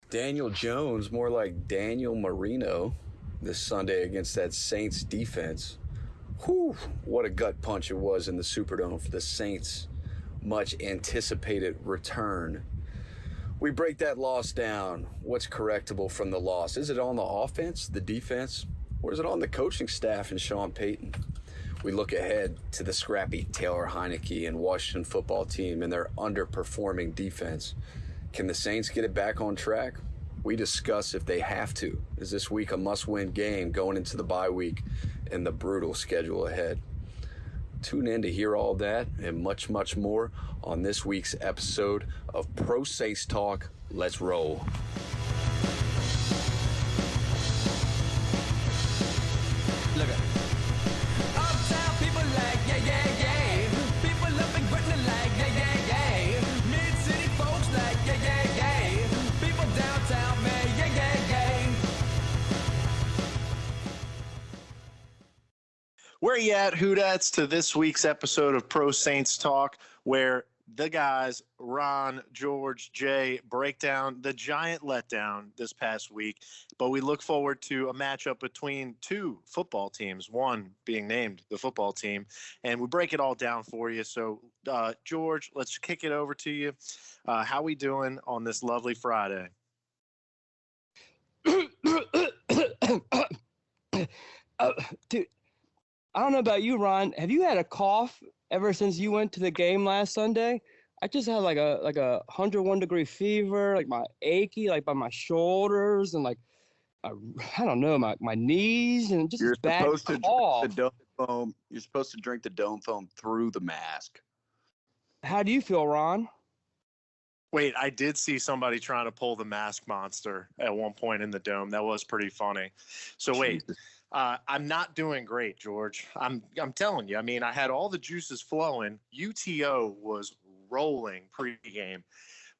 Daniel Jones, more like Daniel Marino, this Sunday against that Saints defense. Whew, what a gut punch it was in the Superdome for the Saints' much anticipated return. We break that loss down. What's correctable from the loss? Is it on the offense, the defense, or is it on the coaching staff and Sean Payton? We look ahead to the scrappy Taylor Heinicke and Washington football team and their underperforming defense. Can the Saints get it back on track? We discuss if they have to. Is this week a must-win game going into the bye week and the brutal schedule ahead? Tune in to hear all that and much, much more on this week's episode of Pro Saints Talk. Let's roll. Look at uptown people like yeah yeah yeah. People up in Gretna like yeah yeah yeah. Mid city folks like yeah yeah yeah. People downtown man yeah yeah yeah. Where you at, Hootats, to this week's episode of Pro Saints Talk, where the guys, Ron, George, Jay, break down the Giant Letdown this past week. But we look forward to a matchup between two football teams, one being named the football team, and we break it all down for you. So, George, let's kick it over to you. How we doing on this lovely Friday? Dude, I don't know about you, Ron. Have you had a cough ever since you went to the game last Sunday? I just had like a 101-degree fever, like my achy, like by my shoulders and like I don't know, my knees, and just You're this bad supposed to cough. drink the dome foam. You're supposed to drink the dome foam through the mask. How do you feel, Ron? Wait, I did see somebody trying to pull the mask monster at one point in the dome. That was pretty funny. So wait. Jesus. I'm not doing great, George. I'm telling you. I mean, I had all the juices flowing. UTO was rolling pregame,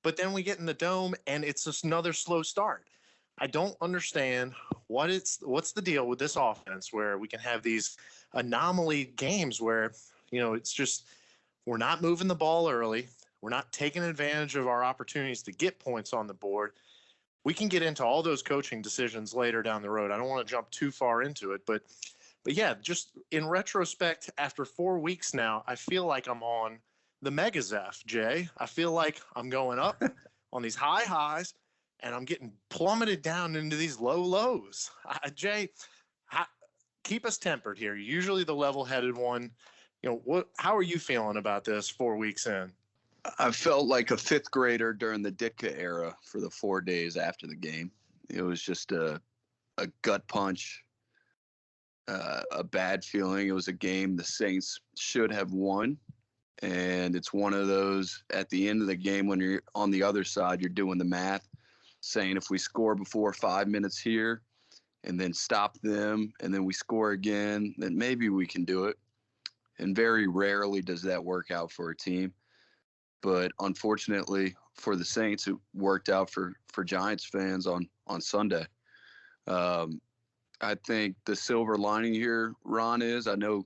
but then we get in the dome and it's just another slow start. I don't understand what's the deal with this offense where we can have these anomaly games where, it's just we're not moving the ball early. We're not taking advantage of our opportunities to get points on the board. We can get into all those coaching decisions later down the road. I don't want to jump too far into it, but yeah, just in retrospect, after 4 weeks now, I feel like I'm on the Mega Zeph, Jay. I feel like I'm going up on these high highs, and I'm getting plummeted down into these low lows. Jay, keep us tempered here. You're usually the level-headed one. How are you feeling about this 4 weeks in? I felt like a fifth grader during the Ditka era for the 4 days after the game. It was just a gut punch, a bad feeling. It was a game the Saints should have won. And it's one of those at the end of the game when you're on the other side, you're doing the math, saying if we score before 5 minutes here and then stop them and then we score again, then maybe we can do it. And very rarely does that work out for a team. But unfortunately for the Saints, it worked out for Giants fans on Sunday. I think the silver lining here, Ron, is I know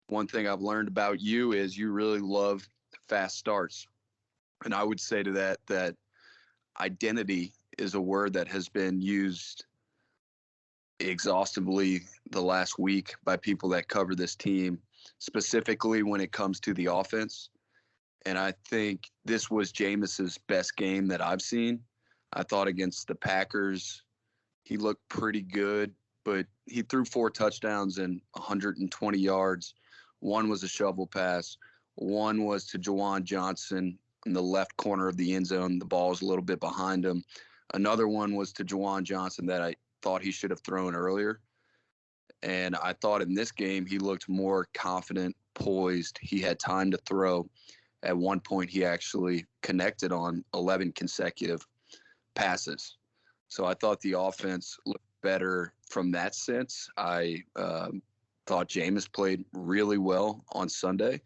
one thing I've learned about you is you really love fast starts. And I would say to that identity is a word that has been used exhaustively the last week by people that cover this team, specifically when it comes to the offense. And I think this was Jameis's best game that I've seen. I thought against the Packers, he looked pretty good, but he threw 4 touchdowns and 120 yards. One was a shovel pass. One was to Juwan Johnson in the left corner of the end zone. The ball was a little bit behind him. Another one was to Juwan Johnson that I thought he should have thrown earlier. And I thought in this game he looked more confident, poised. He had time to throw. At one point, he actually connected on 11 consecutive passes. So I thought the offense looked better from that sense. I thought Jameis played really well on Sunday.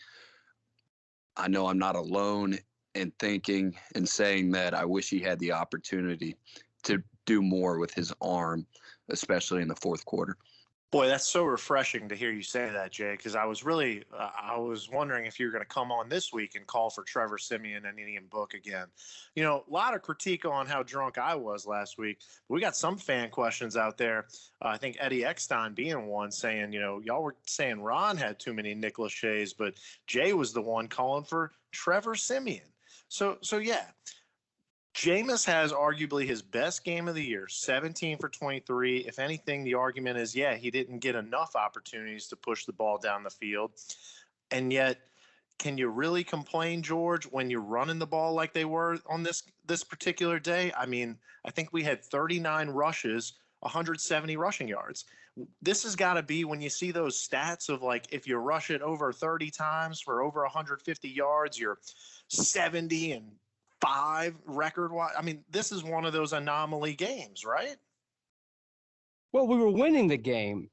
I know I'm not alone in thinking and saying that I wish he had the opportunity to do more with his arm, especially in the fourth quarter. Boy, that's so refreshing to hear you say that, Jay, because I was wondering if you were going to come on this week and call for Trevor Siemian and Ian Book again. You know, a lot of critique on how drunk I was last week. We got some fan questions out there. I think Eddie Eckstein being one saying, you know, y'all were saying Ron had too many Nick Lachey's, but Jay was the one calling for Trevor Siemian. So yeah, Jameis has arguably his best game of the year, 17 for 23. If anything, the argument is, yeah, he didn't get enough opportunities to push the ball down the field. And yet, can you really complain, George, when you're running the ball like they were on this particular day? I mean, I think we had 39 rushes, 170 rushing yards. This has got to be when you see those stats of like if you rush it over 30 times for over 150 yards, you're 70-5 record wise. I mean, this is one of those anomaly games, right? Well, we were winning the game.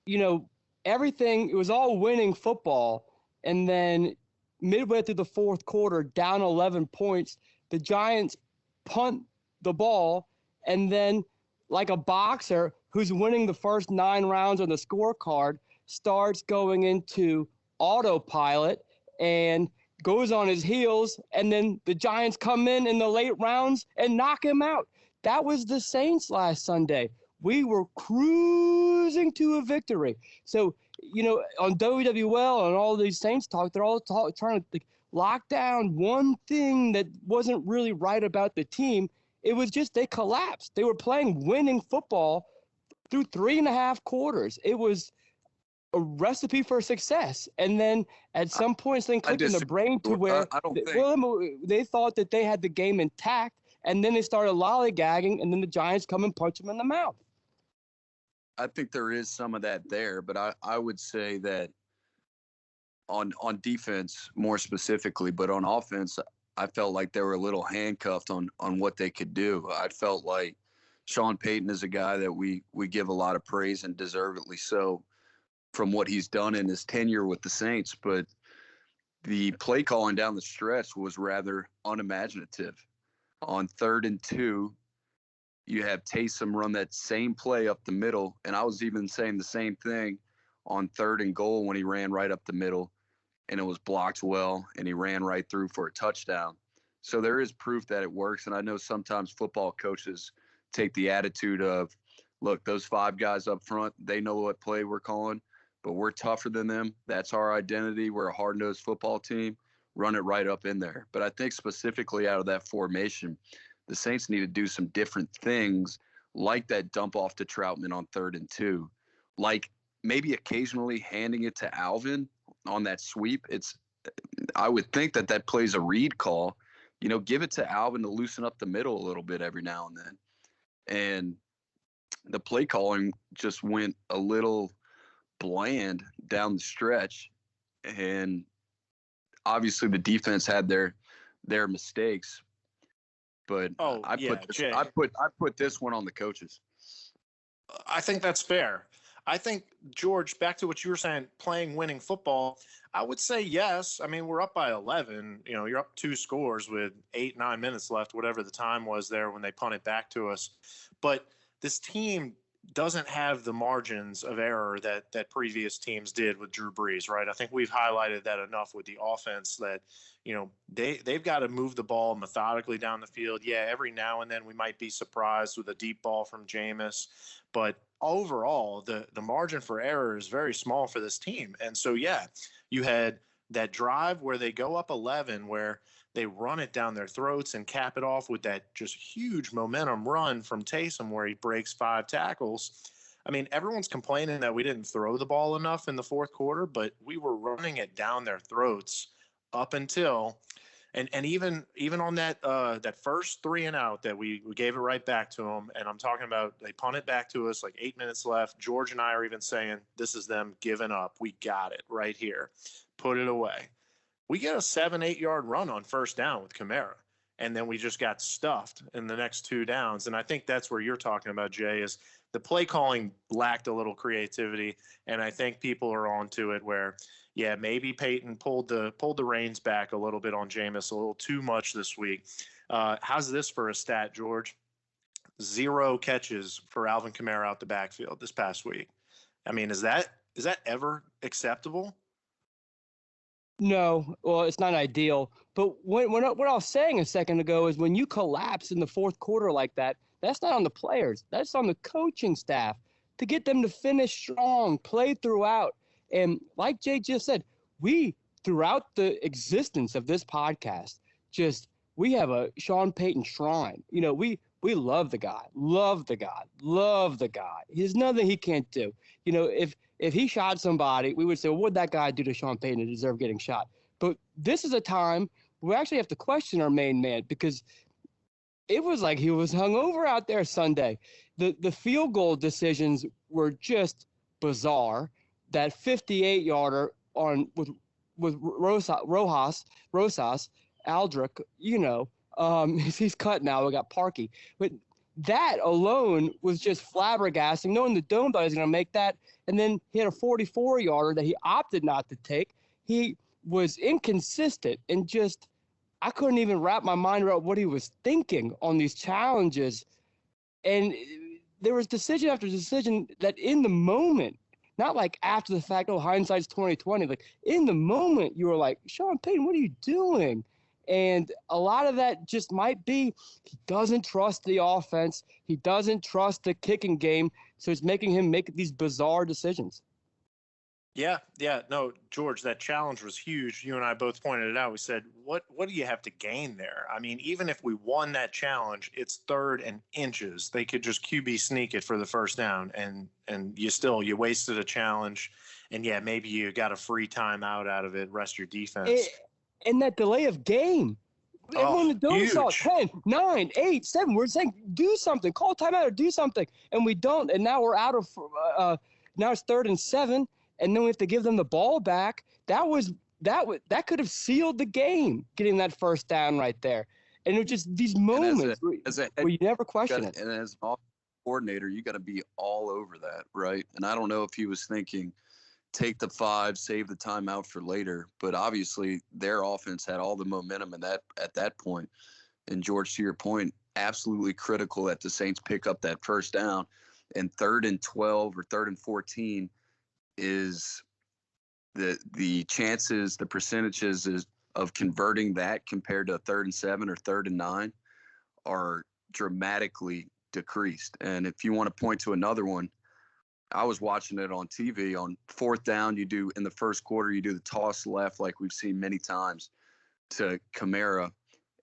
You know, everything, it was all winning football. And then midway through the fourth quarter, down 11 points, the Giants punt the ball. And then, like a boxer who's winning the first 9 rounds on the scorecard, starts going into autopilot and goes on his heels, and then the Giants come in the late rounds and knock him out. That was the Saints last Sunday. We were cruising to a victory. So, you know, on WWL and all these Saints talk, they're all trying to lock down one thing that wasn't really right about the team. It was just they collapsed. They were playing winning football through 3.5 quarters. It was a recipe for success. And then at some points, then clicked in the brain to where they thought that they had the game intact, and then they started lollygagging, and then the Giants come and punch them in the mouth. I think there is some of that there, but I would say that on defense more specifically, but on offense, I felt like they were a little handcuffed on what they could do. I felt like Sean Payton is a guy that we give a lot of praise, and deservedly so, from what he's done in his tenure with the Saints. But the play calling down the stretch was rather unimaginative. On 3rd and 2, you have Taysom run that same play up the middle, and I was even saying the same thing on 3rd and goal when he ran right up the middle, and it was blocked well, and he ran right through for a touchdown. So there is proof that it works, and I know sometimes football coaches take the attitude of, look, those 5 guys up front, they know what play we're calling, but we're tougher than them. That's our identity. We're a hard-nosed football team. Run it right up in there. But I think specifically out of that formation, the Saints need to do some different things, like that dump off to Troutman on 3rd and 2, like maybe occasionally handing it to Alvin on that sweep. I would think that plays a read call. You know, give it to Alvin to loosen up the middle a little bit every now and then. And the play calling just went a little bland down the stretch, and obviously the defense had their mistakes, but I put this one on the coaches. I think that's fair. I think, George, back to what you were saying, playing winning football, I would say yes. I mean, we're up by 11. You know, you're up 2 scores with 8-9 minutes left, whatever the time was there when they punted back to us. But this team doesn't have the margins of error that previous teams did with Drew Brees, right? I think we've highlighted that enough with the offense that, you know, they've got to move the ball methodically down the field. Yeah, every now and then we might be surprised with a deep ball from Jameis, but overall the margin for error is very small for this team. And so, yeah, you had that drive where they go up 11, where they run it down their throats and cap it off with that just huge momentum run from Taysom where he breaks 5 tackles. I mean, everyone's complaining that we didn't throw the ball enough in the fourth quarter, but we were running it down their throats up until and even on that first 3 and out that we gave it right back to them. And I'm talking about they punt it back to us like 8 minutes left. George and I are even saying this is them giving up. We got it right here. Put it away. We get a 7-8 yard run on first down with Kamara, and then we just got stuffed in the next 2 downs. And I think that's where you're talking about, Jay, is the play calling lacked a little creativity. And I think people are onto it where, yeah, maybe Peyton pulled the reins back a little bit on Jameis, a little too much this week. How's this for a stat, George? 0 catches for Alvin Kamara out the backfield this past week. I mean, is that ever acceptable? No, well, it's not ideal. But what I was saying a second ago is when you collapse in the fourth quarter like that, that's not on the players. That's on the coaching staff to get them to finish strong, play throughout. And like Jay just said, we, throughout the existence of this podcast, we have a Sean Payton shrine. You know, we love the guy, love the guy, love the guy. There's nothing he can't do. You know, if he shot somebody, we would say, well, what'd that guy do to Sean Payton to deserve getting shot? But this is a time we actually have to question our main man because it was like he was hungover out there Sunday. The field goal decisions were just bizarre. That 58-yarder with Rosas Aldrich, you know, he's cut now. We got Parkey, but that alone was just flabbergasting. Knowing the Dome thought he was going to make that, and then he had a 44-yarder that he opted not to take. He was inconsistent and just I couldn't even wrap my mind around what he was thinking on these challenges. And there was decision after decision that in the moment, not like after the fact, oh, hindsight's 2020. Like in the moment, you were like, Sean Payton, what are you doing? And a lot of that just might be he doesn't trust the offense. He doesn't trust the kicking game. So it's making him make these bizarre decisions. Yeah. No, George, that challenge was huge. You and I both pointed it out. We said, what do you have to gain there? I mean, even if we won that challenge, it's 3rd and inches. They could just QB sneak it for the first down, and you wasted a challenge. And yeah, maybe you got a free timeout out of it, rest your defense. And that delay of game. Everyone in the Dome saw 10, 9, 8, 7. We're saying, do something, call timeout or do something. And we don't. And now we're out of now it's 3rd and 7. And then we have to give them the ball back. That could have sealed the game, getting that first down right there. And it was just these moments where you never question it. And as an offensive coordinator, you got to be all over that, right? And I don't know if he was thinking, take the 5, save the timeout for later. But obviously, their offense had all the momentum at that point. And George, to your point, absolutely critical that the Saints pick up that first down. And 3rd and 12 or 3rd and 14 is the chances, the percentages of converting that compared to 3rd and 7 or 3rd and 9 are dramatically decreased. And if you want to point to another one, I was watching it on TV. On 4th down, in the first quarter, you do the toss left like we've seen many times to Kamara.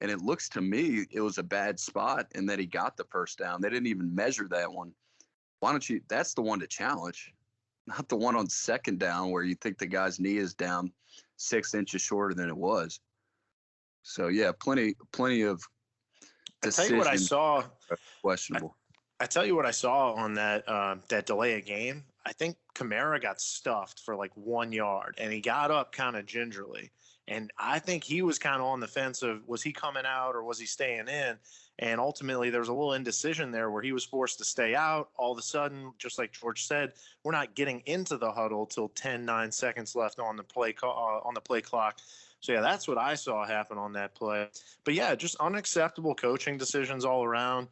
And it looks to me it was a bad spot and that he got the first down. They didn't even measure that one. That's the one to challenge. Not the one on 2nd down where you think the guy's knee is down 6 inches shorter than it was. So yeah, plenty of decisions. I tell you what I saw. Questionable. I tell you what I saw on that delay of game. I think Kamara got stuffed for like 1 yard, and he got up kind of gingerly. And I think he was kind of on the fence of was he coming out or was he staying in? And ultimately, there was a little indecision there where he was forced to stay out. All of a sudden, just like George said, we're not getting into the huddle till 9 seconds left on the play clock. So, yeah, that's what I saw happen on that play. But, yeah, just unacceptable coaching decisions all around.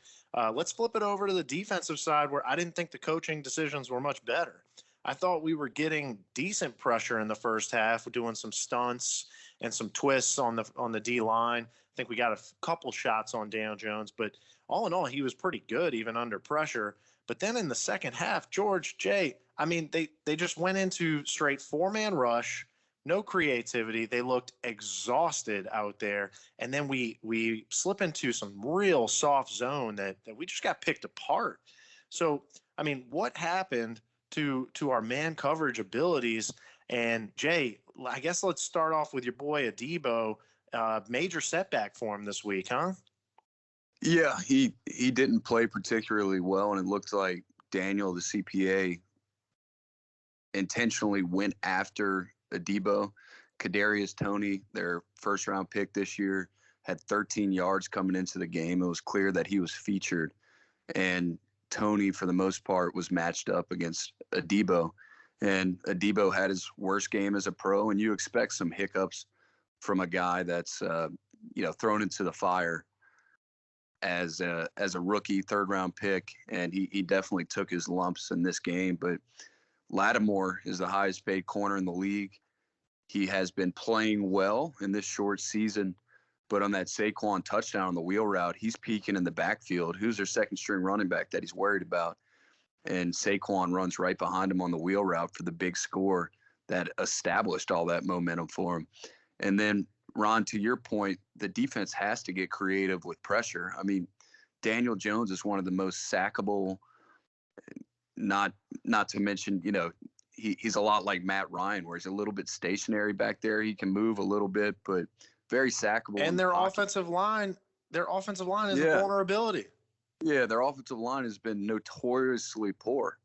Let's flip it over to the defensive side where I didn't think the coaching decisions were much better. I thought we were getting decent pressure in the first half, doing some stunts and some twists on the D line. I think we got a couple shots on Daniel Jones, but all in all, he was pretty good even under pressure. But then in the second half, George, Jay, I mean, they just went into straight 4-man rush, no creativity. They looked exhausted out there. And then we slip into some real soft zone that we just got picked apart. So, I mean, what happened to our man coverage abilities? And Jay, I guess let's start off with your boy Adebo. Major setback for him this week, huh? Yeah, he didn't play particularly well, and it looked like Daniel, the CPA, intentionally went after Adebo. Kadarius Toney, their first-round pick this year, had 13 yards coming into the game. It was clear that he was featured, and Toney, for the most part, was matched up against Adebo. And Adebo had his worst game as a pro, and you expect some hiccups from a guy that's thrown into the fire as a rookie 3rd-round pick, and he definitely took his lumps in this game. But Lattimore is the highest paid corner in the league. He has been playing well in this short season, but on that Saquon touchdown on the wheel route, he's peeking in the backfield. Who's their second string running back that he's worried about? And Saquon runs right behind him on the wheel route for the big score that established all that momentum for him. And then, Ron, to your point, the defense has to get creative with pressure. I mean, Daniel Jones is one of the most sackable, not to mention, he's a lot like Matt Ryan, where he's a little bit stationary back there. He can move a little bit, but very sackable. And their offensive line is a vulnerability. Yeah, their offensive line has been notoriously poor.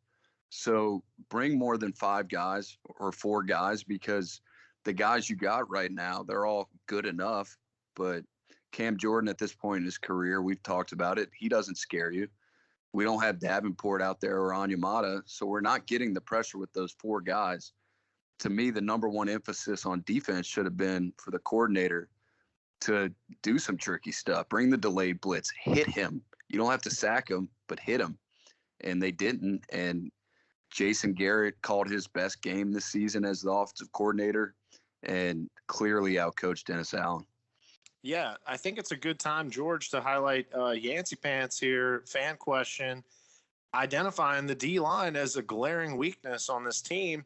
So bring more than 5 guys or 4 guys, because the guys you got right now, they're all good enough. But Cam Jordan at this point in his career, we've talked about it, he doesn't scare you. We don't have Davenport out there or Onyemata, so we're not getting the pressure with those 4 guys. To me, the number one emphasis on defense should have been for the coordinator to do some tricky stuff. Bring the delayed blitz, hit him. You don't have to sack him, but hit him. And they didn't. And Jason Garrett called his best game this season as the offensive coordinator and clearly outcoached Dennis Allen. Yeah, I think it's a good time, George, to highlight Yancey Pants here. Fan question, identifying the D-line as a glaring weakness on this team.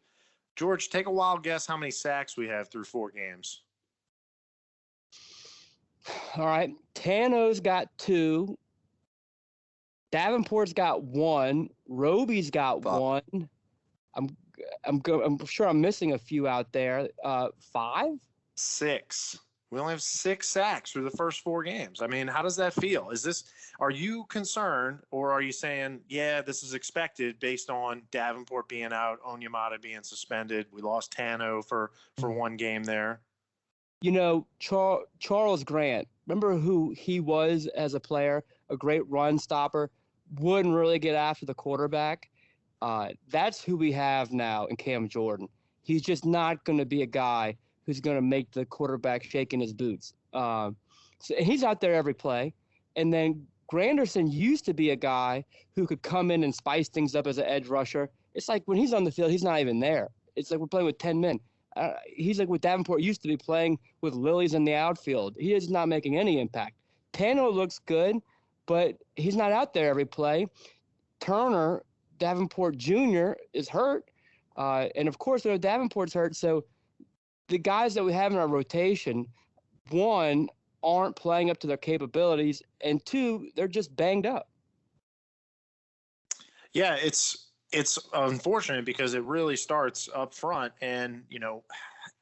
George, take a wild guess how many sacks we have through 4 games. All right. Tano's got 2. Davenport's got 1. Roby's got 1. I'm sure I'm missing a few out there. 5? 6. We only have 6 sacks through the first 4 games. I mean, how does that feel? Are you concerned, or are you saying, yeah, this is expected based on Davenport being out, Onyemata being suspended? We lost Tano for 1 game there. Charles Grant, remember who he was as a player? A great run stopper, wouldn't really get after the quarterback. That's who we have now in Cam Jordan. He's just not going to be a guy who's going to make the quarterback shake in his boots. So he's out there every play. And then Granderson used to be a guy who could come in and spice things up as an edge rusher. It's like when he's on the field, he's not even there. It's like we're playing with 10 men. He's like what Davenport used to be, playing with lilies in the outfield. He is not making any impact. Tano looks good, but he's not out there every play. Turner, Davenport Jr. is hurt. And, of course, Davenport's hurt. So the guys that we have in our rotation, 1, aren't playing up to their capabilities, and 2, they're just banged up. Yeah, it's unfortunate because it really starts up front. And,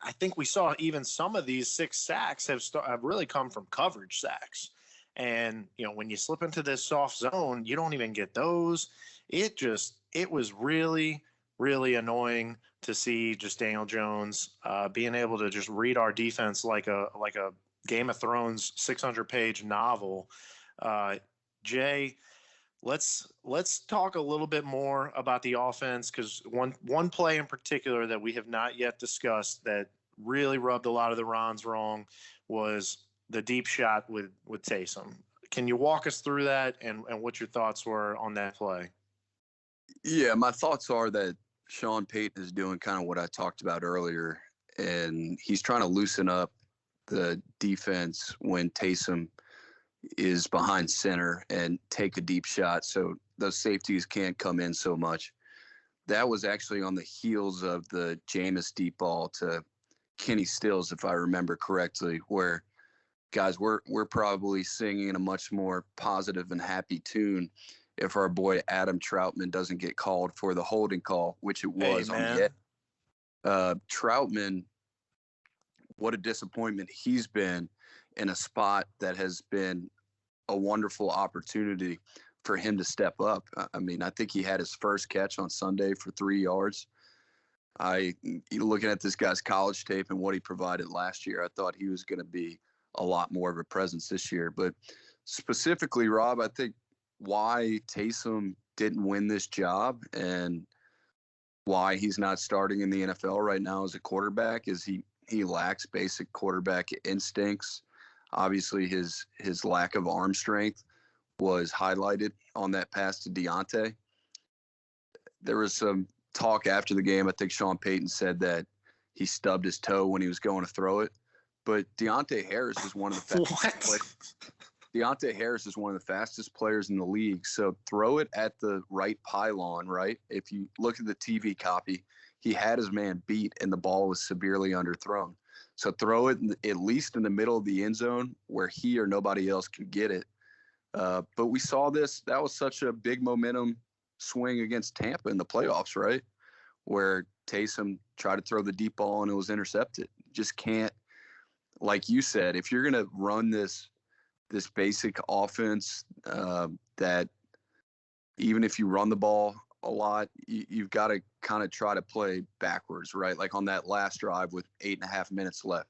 I think we saw even some of these 6 sacks have really come from coverage sacks. And, when you slip into this soft zone, you don't even get those. It was really, really annoying to see just Daniel Jones being able to just read our defense like a Game of Thrones 600-page novel. Jay, let's talk a little bit more about the offense, because one play in particular that we have not yet discussed that really rubbed a lot of the Rons wrong was the deep shot with Taysom. Can you walk us through that and what your thoughts were on that play? Yeah, my thoughts are that Sean Payton is doing kind of what I talked about earlier, and he's trying to loosen up the defense when Taysom is behind center and take a deep shot so those safeties can't come in so much. That was actually on the heels of the Jameis deep ball to Kenny Stills, if I remember correctly, where, guys, we're probably singing a much more positive and happy tune if our boy Adam Troutman doesn't get called for the holding call, which it was on the end. Troutman, what a disappointment he's been in a spot that has been a wonderful opportunity for him to step up. I mean, I think he had his first catch on Sunday for 3 yards. Looking at this guy's college tape and what he provided last year, I thought he was going to be a lot more of a presence this year. But specifically, Rob, I think why Taysom didn't win this job and why he's not starting in the NFL right now as a quarterback is he lacks basic quarterback instincts. Obviously, his lack of arm strength was highlighted on that pass to Deontay. There was some talk after the game, I think Sean Payton said that he stubbed his toe when he was going to throw it. But Deontay Harris is one of the Deontay Harris is one of the fastest players in the league. So throw it at the right pylon, right? If you look at the TV copy, he had his man beat and the ball was severely underthrown. So throw it at least in the middle of the end zone where he or nobody else can get it. But we saw this. That was such a big momentum swing against Tampa in the playoffs, right? Where Taysom tried to throw the deep ball and it was intercepted. Just can't, like you said, if you're going to run this basic offense that even if you run the ball a lot, you've got to kind of try to play backwards, right? Like on that last drive with 8.5 minutes left,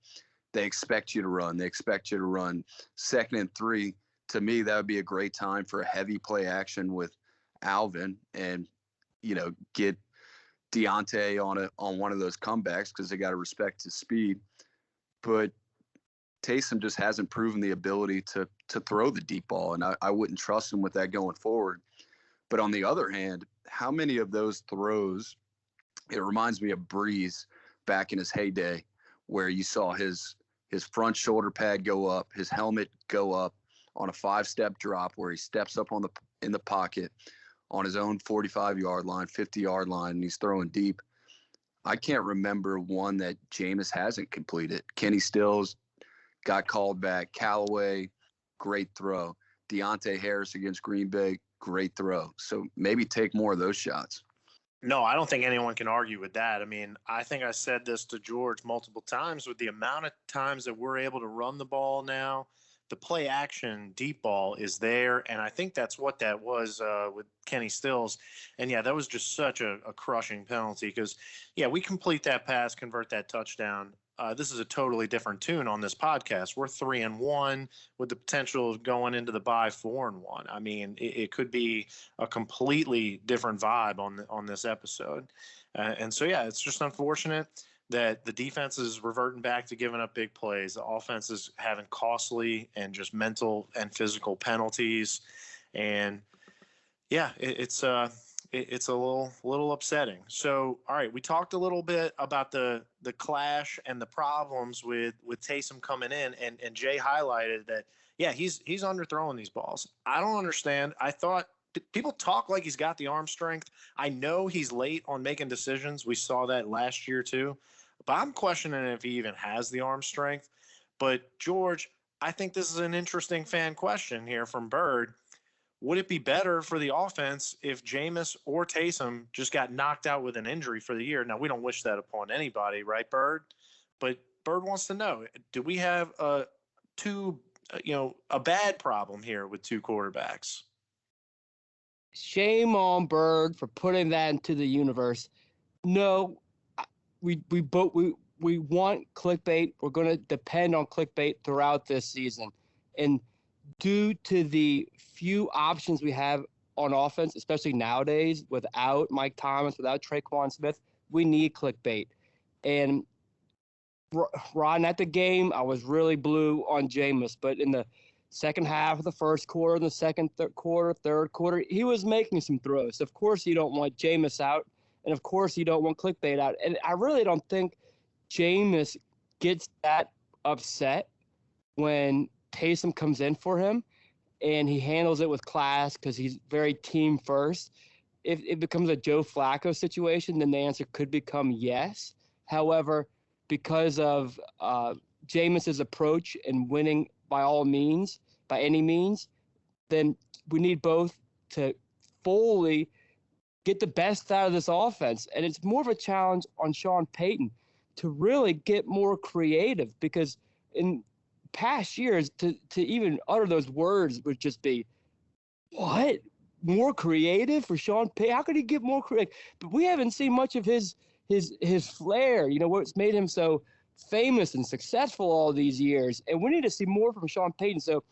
they expect you to run. They expect you to run 2nd and 3. To me, that would be a great time for a heavy play action with Alvin and, get Deontay on one of those comebacks because they got to respect his speed. But Taysom just hasn't proven the ability to throw the deep ball, and I wouldn't trust him with that going forward. But on the other hand, how many of those throws, it reminds me of Breeze back in his heyday, where you saw his front shoulder pad go up, his helmet go up on a 5-step drop where he steps up in the pocket on his own 45-yard line, 50-yard line, and he's throwing deep. I can't remember one that Jameis hasn't completed. Kenny Stills got called back. Callaway, great throw. Deontay Harris against Green Bay, great throw. So maybe take more of those shots. No, I don't think anyone can argue with that. I mean, I think I said this to George multiple times with the amount of times that we're able to run the ball now. The play action deep ball is there, and I think that's what that was with Kenny Stills. And, yeah, that was just such a crushing penalty because, yeah, we complete that pass, convert that touchdown. This is a totally different tune on this podcast. We're 3-1 with the potential of going into the bye 4-1. I mean, it could be a completely different vibe on this episode. And so, yeah, it's just unfortunate that the defense is reverting back to giving up big plays. The offense is having costly and just mental and physical penalties. And, yeah, it's a little upsetting. So, all right, we talked a little bit about the clash and the problems with Taysom coming in, and Jay highlighted that, yeah, he's underthrowing these balls. I don't understand. I thought people talk like he's got the arm strength. I know he's late on making decisions. We saw that last year too. But I'm questioning if he even has the arm strength. But, George, I think this is an interesting fan question here from Bird. Would it be better for the offense if Jameis or Taysom just got knocked out with an injury for the year? Now, we don't wish that upon anybody, right, Bird? But Bird wants to know, do we have a bad problem here with two quarterbacks? Shame on Bird for putting that into the universe. No, we want clickbait. We're going to depend on clickbait throughout this season. And due to the few options we have on offense, especially nowadays, without Mike Thomas, without Traquan Smith, we need clickbait. And Ron, at the game, I was really blue on Jameis, but in the second half of the first quarter, the second quarter, third quarter, he was making some throws. Of course, you don't want Jameis out, and of course, you don't want clickbait out. And I really don't think Jameis gets that upset when Taysom comes in for him, and he handles it with class because he's very team first. If it becomes a Joe Flacco situation, then the answer could become yes. However, because of Jameis's approach and winning by any means, then we need both to fully get the best out of this offense. And it's more of a challenge on Sean Payton to really get more creative, because in past years, to even utter those words would just be, what? More creative for Sean Payton? How could he get more creative? But we haven't seen much of his flair, what's made him so famous and successful all these years. And we need to see more from Sean Payton. So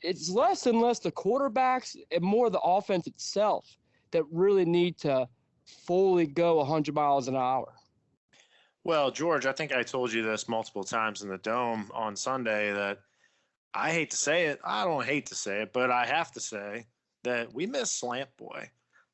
it's less and less the quarterbacks and more the offense itself that really need to fully go 100 miles an hour. Well, George, I think I told you this multiple times in the Dome on Sunday that I hate to say it. I don't hate to say it, but I have to say that we missed Slant Boy.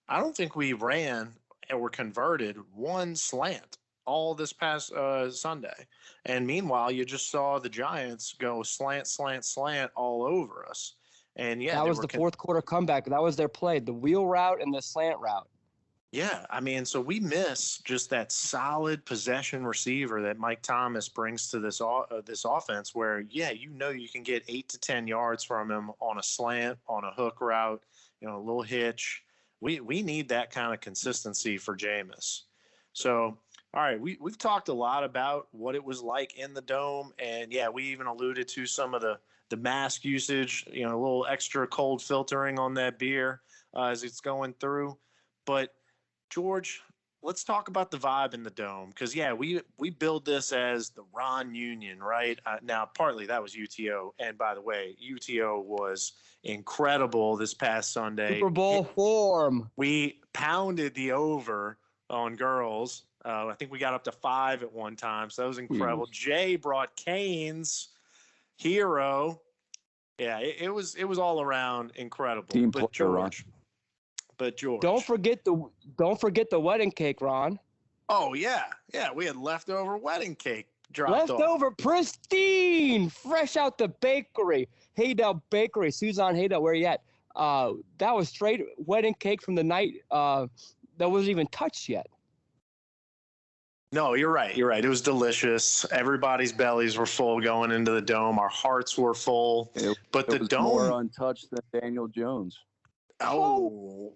I don't think we ran or converted one slant all this past Sunday. And meanwhile, you just saw the Giants go slant, slant, slant all over us. And yeah, That was the fourth quarter comeback. That was their play, the wheel route and the slant route. yeah, I mean, so we miss just that solid possession receiver that Mike Thomas brings to this offense. Where you can get 8 to 10 yards from him on a slant, on a hook route, a little hitch. We need that kind of consistency for Jameis. So, all right, we've talked a lot about what it was like in the Dome, and yeah, we even alluded to some of the mask usage, a little extra cold filtering on that beer as it's going through. But George, let's talk about the vibe in the Dome, because we build this as the Ron Union, right? Now, partly that was UTO, and by the way, UTO was incredible this past Sunday. Super Bowl form. We pounded the over on girls. I think we got up to 5 at one time, so that was incredible. Jay brought Kane's hero. Yeah, it was all around incredible. Team player, George. But George, don't forget the wedding cake, Ron. Oh yeah, we had leftover wedding cake dropped Leftover pristine, fresh out the bakery, Haydell Bakery, Suzanne Haydell. Where you at? That was straight wedding cake from the night that wasn't even touched yet. No, you're right. It was delicious. Everybody's bellies were full going into the Dome. Our hearts were full. But the Dome more untouched than Daniel Jones. Oh.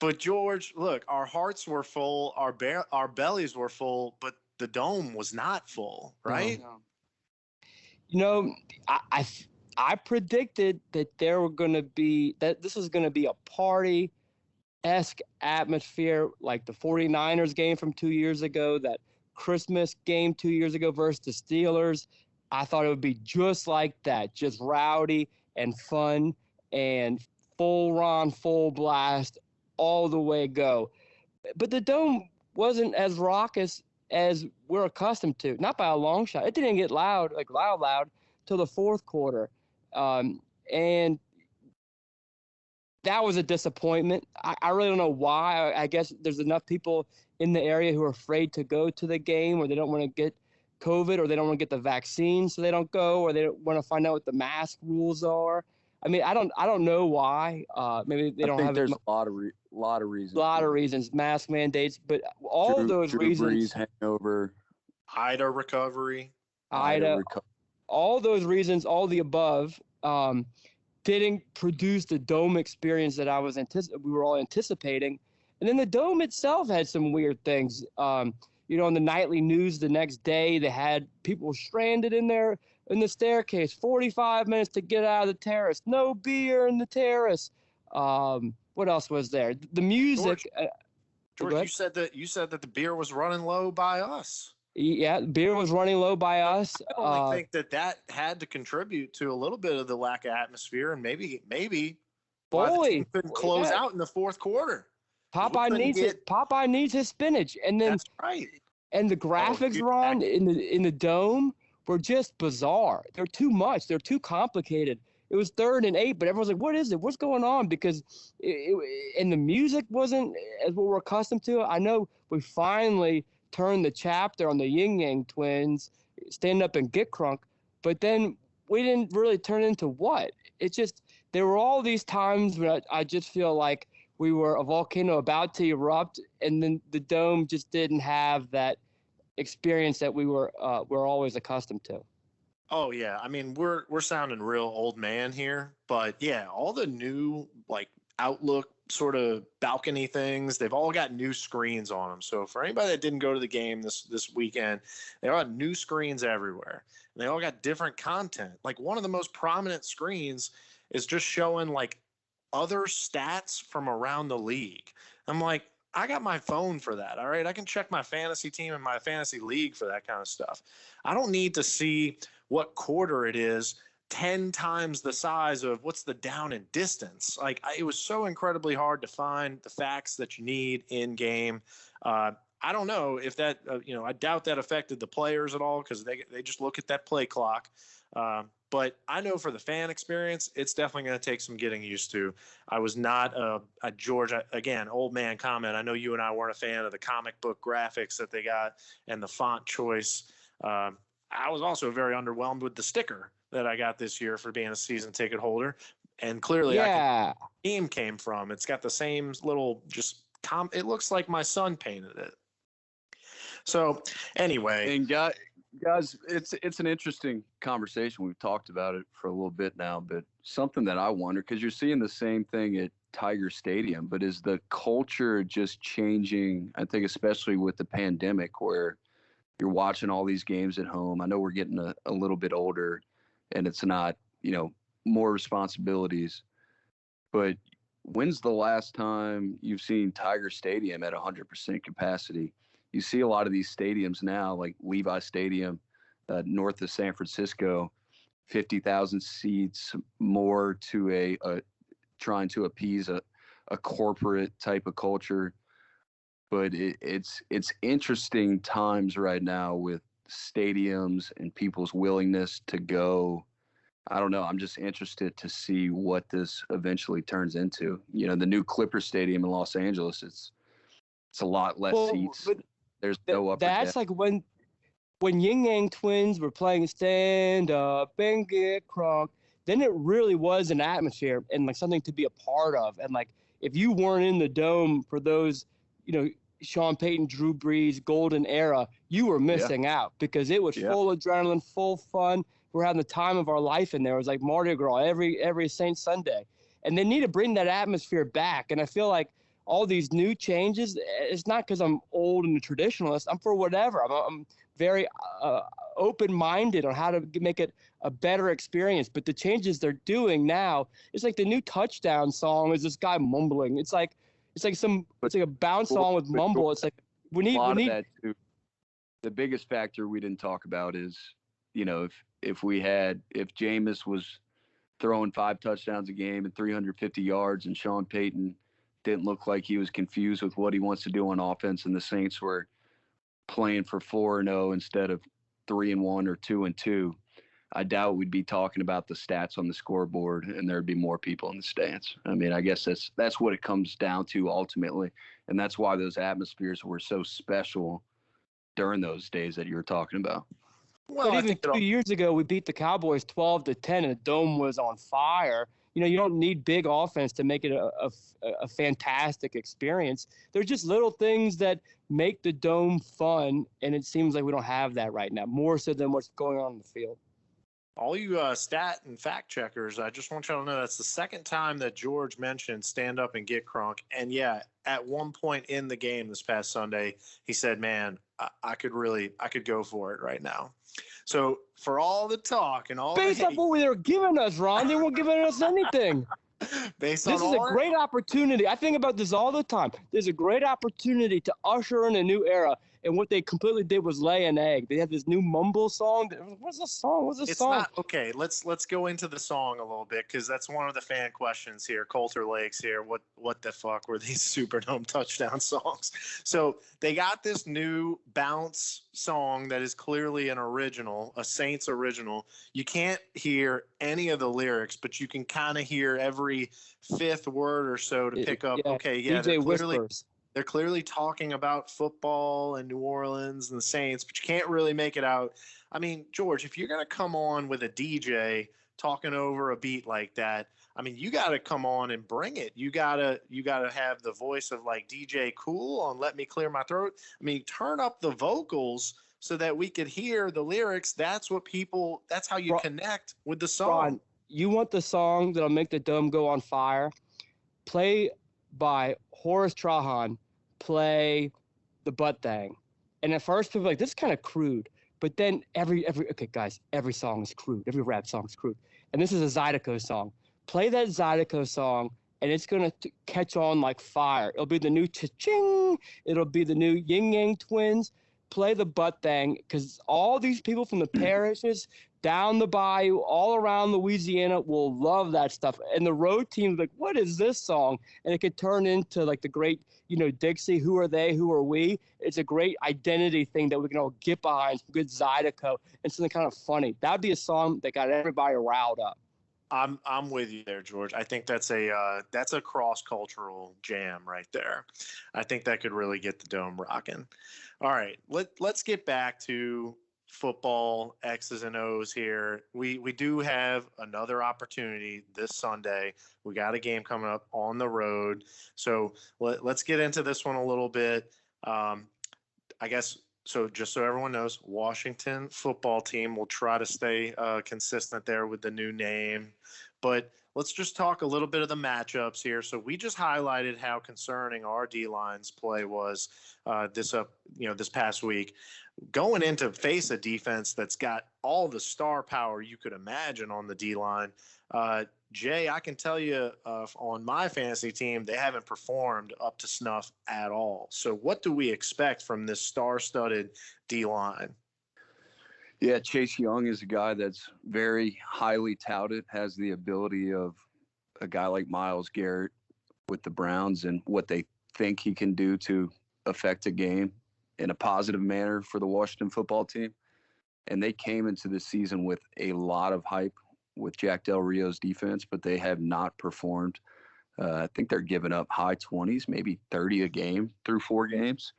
But George, look, our hearts were full, our bellies were full, but the Dome was not full, right? No. I predicted that this was going to be a party-esque atmosphere, like the 49ers game from 2 years ago, that Christmas game 2 years ago versus the Steelers. I thought it would be just like that, just rowdy and fun and full Ron, full blast, all the way go. But the Dome wasn't as raucous as we're accustomed to, not by a long shot. It didn't get loud till the fourth quarter. And that was a disappointment. I really don't know why. I guess there's enough people in the area who are afraid to go to the game, or they don't want to get COVID, or they don't want to get the vaccine, so they don't go, or they don't want to find out what the mask rules are. I mean, I don't know why. Maybe they don't have. There's a lot of reasons. A lot of reasons, mask mandates, but all those reasons. Brees hangover, Ida recovery, all those reasons, all the above, didn't produce the Dome experience that we were all anticipating. And then the Dome itself had some weird things. In the nightly news the next day, they had people stranded in there in the staircase, 45 minutes to get out of the terrace, no beer in the terrace. What else was there? The music. George, you said that the beer was running low by us. Yeah, beer was running low by us. I only think that had to contribute to a little bit of the lack of atmosphere, and maybe why the team couldn't close out in the fourth quarter. Popeye needs his spinach, and then that's right. And the graphics, Ron, in the Dome were just bizarre. They're too much. They're too complicated. It was 3rd and 8, but everyone's like, "What is it? What's going on?" Because and the music wasn't as what we're accustomed to. I know we finally turned the chapter on the Yin Yang Twins, Stand Up and Get Crunk, but then we didn't really turn into what? It's just there were all these times where I just feel like we were a volcano about to erupt, and then the Dome just didn't have that experience that we're always accustomed to. Oh yeah, I mean we're sounding real old man here, but yeah, all the new Outlook sort of balcony things, they've all got new screens on them. So for anybody that didn't go to the game this weekend, they all got new screens everywhere, and they all got different content. Like one of the most prominent screens is just showing other stats from around the league. I'm like, I got my phone for that. All right. I can check my fantasy team and my fantasy league for that kind of stuff. I don't need to see what quarter it is 10 times the size of what's the down and distance. It was so incredibly hard to find the facts that you need in game. I don't know if that, I doubt that affected the players at all, because they just look at that play clock. But But I know for the fan experience, it's definitely going to take some getting used to. I was not a George, again, old man comment. I know you and I weren't a fan of the comic book graphics that they got and the font choice. I was also very underwhelmed with the sticker that I got this year for being a season ticket holder. And clearly, Yeah. theme came from. It's got the same little it looks like my son painted it. So anyway, And guys, it's an interesting conversation. We've talked about it for a little bit now, but something that I wonder, because you're seeing the same thing at Tiger Stadium, but is the culture just changing? I think especially with the pandemic, where you're watching all these games at home. I know we're getting a little bit older, and it's not, more responsibilities. But when's the last time you've seen Tiger Stadium at 100% capacity? You see a lot of these stadiums now, like Levi Stadium, north of San Francisco, 50,000 seats, more to trying to appease a corporate type of culture. But it's interesting times right now with stadiums and people's willingness to go. I don't know. I'm just interested to see what this eventually turns into. The new Clipper Stadium in Los Angeles, it's a lot less seats. There's no upper That's deck. like when Yin Yang Twins were playing Stand Up and Get Crunk, then it really was an atmosphere and like something to be a part of. And like if you weren't in the dome for those, Sean Payton, Drew Brees, golden era, you were missing out because it was full adrenaline, full fun. We're having the time of our life in there. It was like Mardi Gras every Saint Sunday. And they need to bring that atmosphere back. And I feel like all these new changes, it's not because I'm old and a traditionalist. I'm for whatever. I'm very open-minded on how to make it a better experience. But the changes they're doing now, it's like the new touchdown song is this guy mumbling. It's like a bounce song with mumble. It's like we need that too. The biggest factor we didn't talk about is, if Jameis was throwing 5 touchdowns a game and 350 yards and Sean Payton didn't look like he was confused with what he wants to do on offense and the Saints were playing for 4-0 instead of 3-1 or 2-2, I doubt we'd be talking about the stats on the scoreboard and there'd be more people in the stands. I mean, I guess that's what it comes down to ultimately. And that's why those atmospheres were so special during those days that you were talking about. Well, but even 2 years ago, we beat the Cowboys 12-10, and the dome was on fire. You don't need big offense to make it a fantastic experience. There's just little things that make the dome fun, and it seems like we don't have that right now, more so than what's going on in the field. All you stat and fact checkers, I just want you to know that's the second time that George mentioned stand up and get crunk. And yeah, at one point in the game this past Sunday, he said, man, I could go for it right now. So for all the talk and all based on what they were giving us, Ron, they weren't giving us anything. This is a great opportunity. I think about this all the time. There's a great opportunity to usher in a new era. And what they completely did was lay an egg. They had this new mumble song. What's the song? Okay, let's go into the song a little bit because that's one of the fan questions here. Coulter Lakes here. What the fuck were these Superdome touchdown songs? So they got this new bounce song that is clearly an original, a Saints original. You can't hear any of the lyrics, but you can kind of hear every fifth word or so to pick up. Okay, yeah, DJ whispers. They're clearly talking about football and New Orleans and the Saints, but you can't really make it out. I mean, George, if you're going to come on with a DJ talking over a beat like that, I mean, you got to come on and bring it. You got to have the voice of like DJ Cool on Let Me Clear My Throat. I mean, turn up the vocals so that we could hear the lyrics. That's how you connect with the song. Ron, you want the song that'll make the dome go on fire? Play by Horace Trahan, play the butt thing. And at first people are like, this is kind of crude. But then every song is crude. Every rap song is crude. And this is a Zydeco song. Play that Zydeco song, and it's going to catch on like fire. It'll be the new cha-ching. It'll be the new Yin Yang Twins. Play the butt thing, because all these people from the parishes, down the bayou, all around Louisiana will love that stuff. And the road team's like, what is this song? And it could turn into like the great, Dixie, Who Are They, Who Are We? It's a great identity thing that we can all get behind, some good Zydeco, and something kind of funny. That'd be a song that got everybody riled up. I'm with you there, George. I think that's a cross-cultural jam right there. I think that could really get the dome rocking. All right, let's get back to football X's and O's here. We do have another opportunity this Sunday. We got a game coming up on the road, so let's get into this one a little bit. I guess. So just so everyone knows, Washington football team will try to stay consistent there with the new name. But let's just talk a little bit of the matchups here. So we just highlighted how concerning our D-line's play was this past week. Going in to face a defense that's got all the star power you could imagine on the D-line. Jay, I can tell you on my fantasy team, they haven't performed up to snuff at all. So what do we expect from this star-studded D-line? Yeah, Chase Young is a guy that's very highly touted, has the ability of a guy like Myles Garrett with the Browns and what they think he can do to affect a game in a positive manner for the Washington football team. And they came into the season with a lot of hype with Jack Del Rio's defense, but they have not performed. I think they're giving up high 20s, maybe 30 a game through 4 games.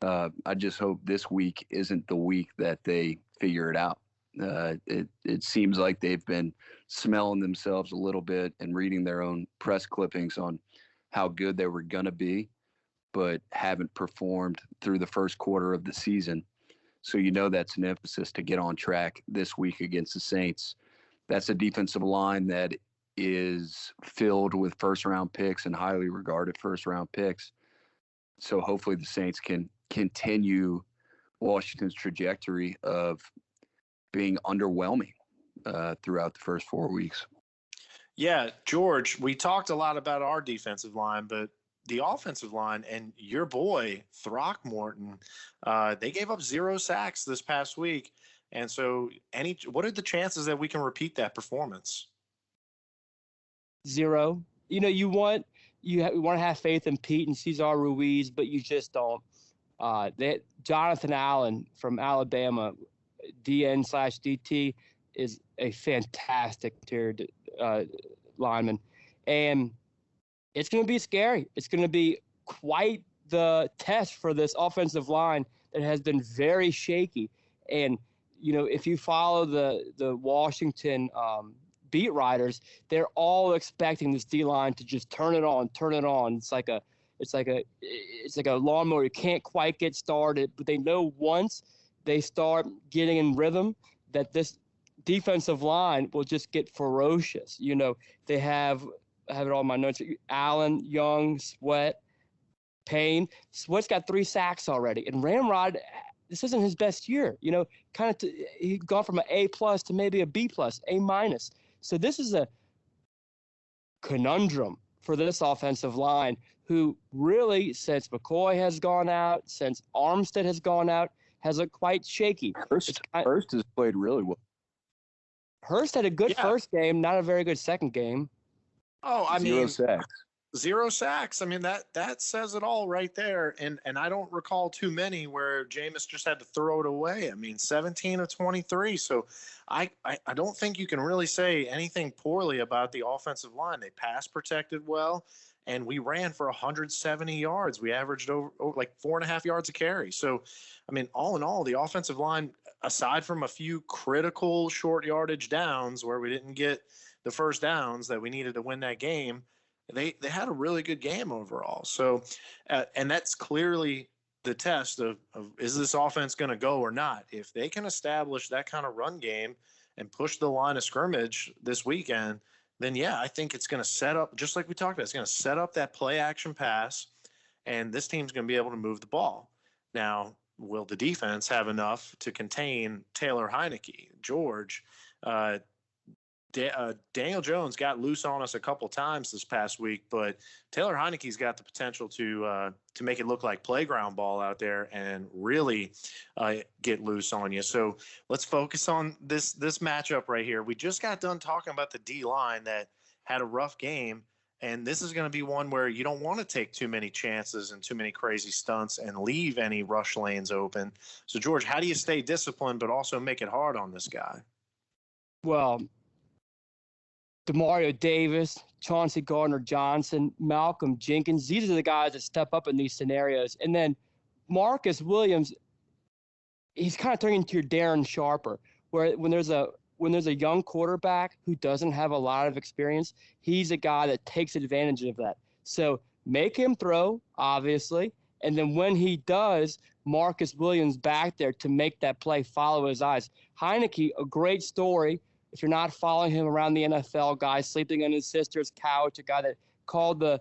I just hope this week isn't the week that they figure it out. It seems like they've been smelling themselves a little bit and reading their own press clippings on how good they were going to be, but haven't performed through the first quarter of the season. So that's an emphasis to get on track this week against the Saints. That's a defensive line that is filled with first-round picks and highly regarded first-round picks. So hopefully the Saints can continue Washington's trajectory of being underwhelming throughout the first 4 weeks. Yeah, George, we talked a lot about our defensive line, but the offensive line and your boy Throckmorton, they gave up 0 sacks this past week. And so what are the chances that we can repeat that performance? 0. You want to have faith in Pete and Cesar Ruiz, but you just don't. Jonathan Allen from Alabama, DN/DT, is a fantastic interior lineman. And it's going to be scary. It's going to be quite the test for this offensive line that has been very shaky. And, if you follow the Washington beat writers, they're all expecting this D-line to just turn it on. It's like a lawnmower. You can't quite get started, but they know once they start getting in rhythm that this defensive line will just get ferocious. They have it all in my notes. Allen, Young, Sweat, Payne. Sweat's got 3 sacks already, and Ramrod, this isn't his best year. He's gone from an A+ to maybe a B+, A-. So this is a conundrum for this offensive line, who really, since McCoy has gone out, since Armstead has gone out, has looked quite shaky. Hurst has played really well. Hurst had a good first game, not a very good second game. Oh, 0 sacks. 0 sacks. I mean, that says it all right there. And I don't recall too many where Jameis just had to throw it away. I mean, 17 of 23. So I don't think you can really say anything poorly about the offensive line. They pass protected well, and we ran for 170 yards. We averaged over like 4.5 yards a carry. So, I mean, all in all, the offensive line, aside from a few critical short yardage downs where we didn't get the first downs that we needed to win that game, they had a really good game overall. So, and that's clearly the test of is this offense going to go or not? If they can establish that kind of run game and push the line of scrimmage this weekend, then yeah, I think it's going to set up, just like we talked about, it's going to set up that play action pass, and this team's going to be able to move the ball. Now, will the defense have enough to contain Taylor Heinicke? George, Daniel Jones got loose on us a couple times this past week, but Taylor Heinicke's got the potential to make it look like playground ball out there and really get loose on you. So let's focus on this matchup right here. We just got done talking about the D-line that had a rough game, and this is going to be one where you don't want to take too many chances and too many crazy stunts and leave any rush lanes open. So, George, how do you stay disciplined but also make it hard on this guy? Well, Demario Davis, Chauncey Gardner-Johnson, Malcolm Jenkins, these are the guys that step up in these scenarios. And then Marcus Williams, he's kind of turning into your Darren Sharper, where when there's a young quarterback who doesn't have a lot of experience, he's a guy that takes advantage of that. So make him throw, obviously, and then when he does, Marcus Williams back there to make that play follow his eyes. Heinicke, a great story. If you're not following him around the NFL, guy sleeping on his sister's couch, a guy that called the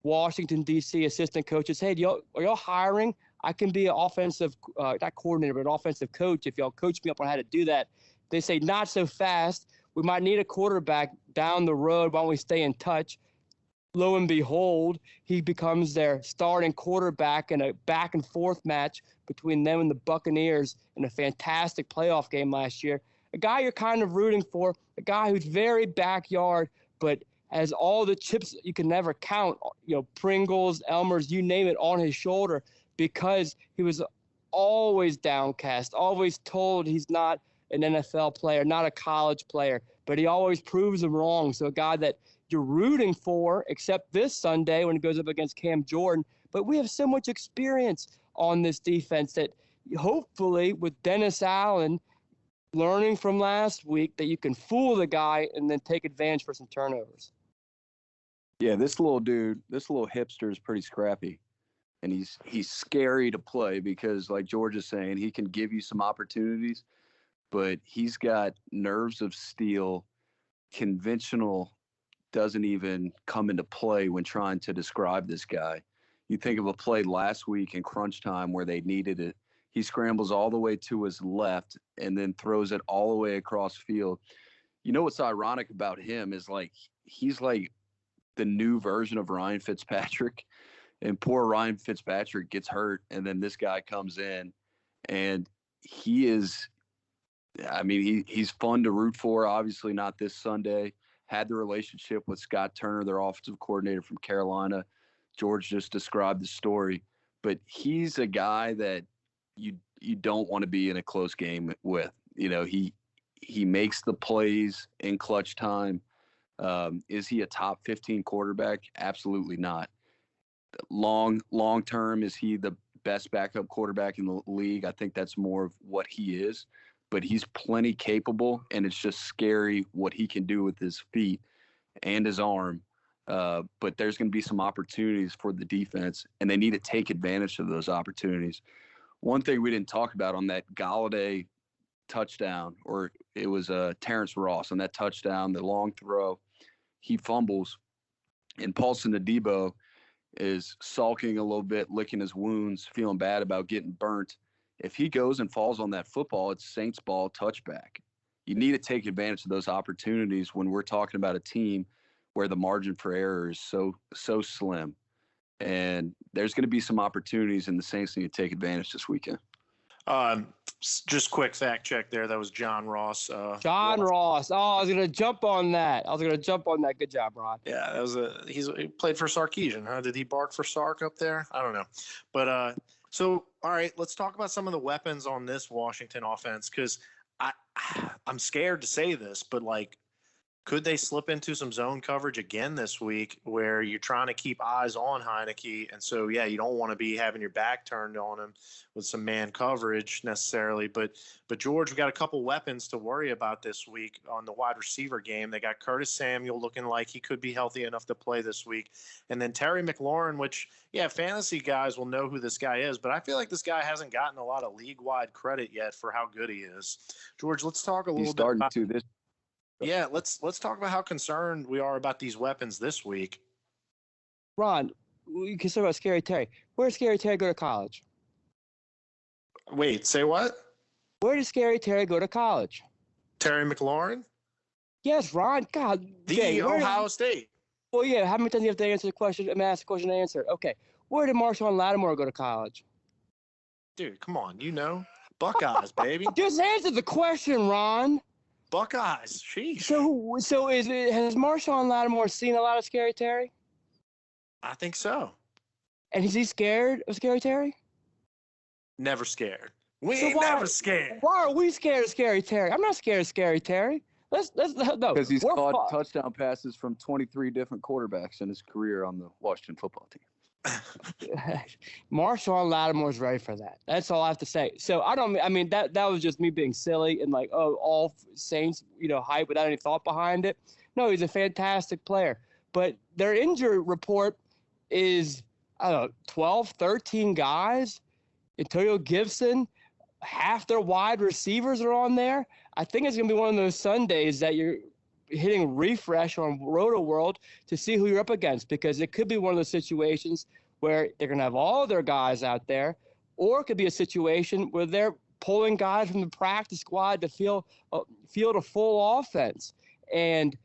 Washington, D.C. assistant coaches, hey, are y'all hiring? I can be an offensive, not coordinator, but an offensive coach if y'all coach me up on how to do that. They say, not so fast. We might need a quarterback down the road. Why don't we stay in touch? Lo and behold, he becomes their starting quarterback in a back-and-forth match between them and the Buccaneers in a fantastic playoff game last year. A guy you're kind of rooting for, a guy who's very backyard, but has all the chips you can never count, Pringles, Elmer's, you name it, on his shoulder, because he was always downcast, always told he's not an NFL player, not a college player, but he always proves them wrong. So a guy that you're rooting for, except this Sunday when he goes up against Cam Jordan. But we have so much experience on this defense that hopefully with Dennis Allen learning from last week that you can fool the guy and then take advantage for some turnovers. Yeah, this little hipster is pretty scrappy. And he's scary to play because, like George is saying, he can give you some opportunities, but he's got nerves of steel. Conventional doesn't even come into play when trying to describe this guy. You think of a play last week in crunch time where they needed it. He scrambles all the way to his left and then throws it all the way across field. You know what's ironic about him is he's like the new version of Ryan Fitzpatrick, and poor Ryan Fitzpatrick gets hurt, and then this guy comes in, and he's fun to root for. Obviously not this Sunday. Had the relationship with Scott Turner, their offensive coordinator from Carolina. George just described the story, but he's a guy that you don't want to be in a close game with. He makes the plays in clutch time. Is he a top 15 quarterback? Absolutely not. Long term, is he the best backup quarterback in the league? I think that's more of what he is, but he's plenty capable, and it's just scary what he can do with his feet and his arm. But there's going to be some opportunities for the defense, and they need to take advantage of those opportunities. One thing we didn't talk about on that Galladay touchdown, or it was Terrence Ross on that touchdown, the long throw, he fumbles, and Paulson Adebo is sulking a little bit, licking his wounds, feeling bad about getting burnt. If he goes and falls on that football, it's Saints ball, touchback. You need to take advantage of those opportunities when we're talking about a team where the margin for error is so slim. And there's going to be some opportunities, and the Saints need to take advantage this weekend. Just quick fact check there. That was John Ross. John Ross. Oh, I was going to jump on that. Good job, Ron. Yeah, he played for Sarkisian, huh? Did he bark for Sark up there? I don't know. But so, all right, let's talk about some of the weapons on this Washington offense, because I'm scared to say this, but could they slip into some zone coverage again this week where you're trying to keep eyes on Heinicke? And so, yeah, you don't want to be having your back turned on him with some man coverage necessarily. But George, we got a couple weapons to worry about this week on the wide receiver game. They got Curtis Samuel looking like he could be healthy enough to play this week. And then Terry McLaurin, which, yeah, fantasy guys will know who this guy is, but I feel like this guy hasn't gotten a lot of league-wide credit yet for how good he is. George, let's talk a little bit about this. Yeah, let's talk about how concerned we are about these weapons this week. Ron, you can talk about Scary Terry. Where did Scary Terry go to college? Wait, say what? Where did Scary Terry go to college? Terry McLaurin? Yes, Ron. God, The Jay, Ohio State. Well, yeah. How many times do you have to answer the question? I mean, ask the question and answer it. Okay. Where did Marshawn Lattimore go to college? Dude, come on. You know. Buckeyes, baby. Just answer the question, Ron. Buckeyes. Sheesh. Has Marshawn Lattimore seen a lot of Scary Terry? I think so. And is he scared of Scary Terry? Never scared. We So ain't never scared. Why are we scared of Scary Terry? I'm not scared of Scary Terry. No. Because he's we're caught touchdown passes from 23 different quarterbacks in his career on the Washington football team. Marshawn Lattimore's ready for that. That's all I have to say. So I mean that was just me being silly and like, oh, all Saints, hype without any thought behind it. No, he's a fantastic player. But their injury report is, I don't know, 12, 13 guys. Antonio Gibson, half their wide receivers are on there. I think it's going to be one of those Sundays that you're hitting refresh on Roto World to see who you're up against, because it could be one of those situations where they're going to have all their guys out there, or it could be a situation where they're pulling guys from the practice squad to field a full offense. And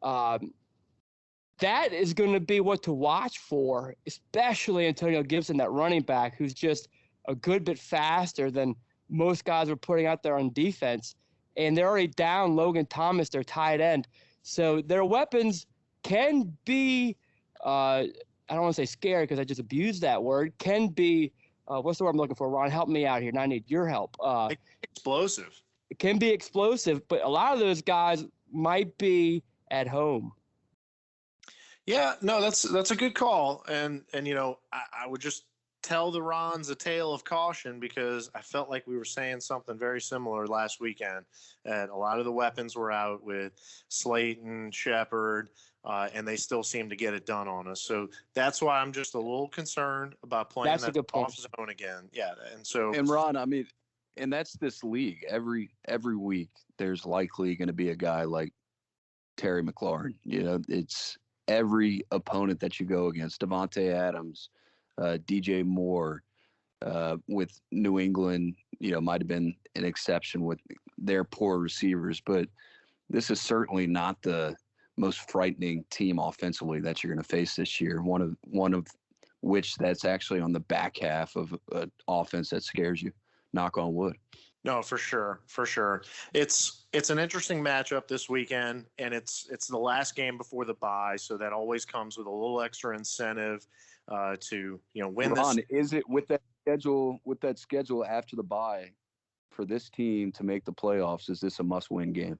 that is going to be what to watch for, especially Antonio Gibson, that running back who's just a good bit faster than most guys are putting out there on defense. And they're already down Logan Thomas, their tight end. So their weapons can be, I don't want to say scary because I just abused that word, can be, what's the word I'm looking for, Ron? Help me out here, and I need your help. Explosive. It can be explosive, but a lot of those guys might be at home. Yeah, no, that's a good call. And I would just tell the Rons a tale of caution, because I felt like we were saying something very similar last weekend. And a lot of the weapons were out with Slayton, Shepard, and they still seem to get it done on us. So that's why I'm just a little concerned about playing that off zone again. Yeah, and Ron, I mean, and that's this league. Every week there's likely going to be a guy like Terry McLaurin. It's every opponent that you go against. Devontae Adams, DJ Moore, with New England, might have been an exception with their poor receivers, but this is certainly not the most frightening team offensively that you're going to face this year. One of which that's actually on the back half of an offense that scares you. Knock on wood. No, for sure. It's an interesting matchup this weekend, and it's the last game before the bye, so that always comes with a little extra incentive to win. Ron, this. Is it with that schedule after the bye for this team to make the playoffs? Is this a must-win game?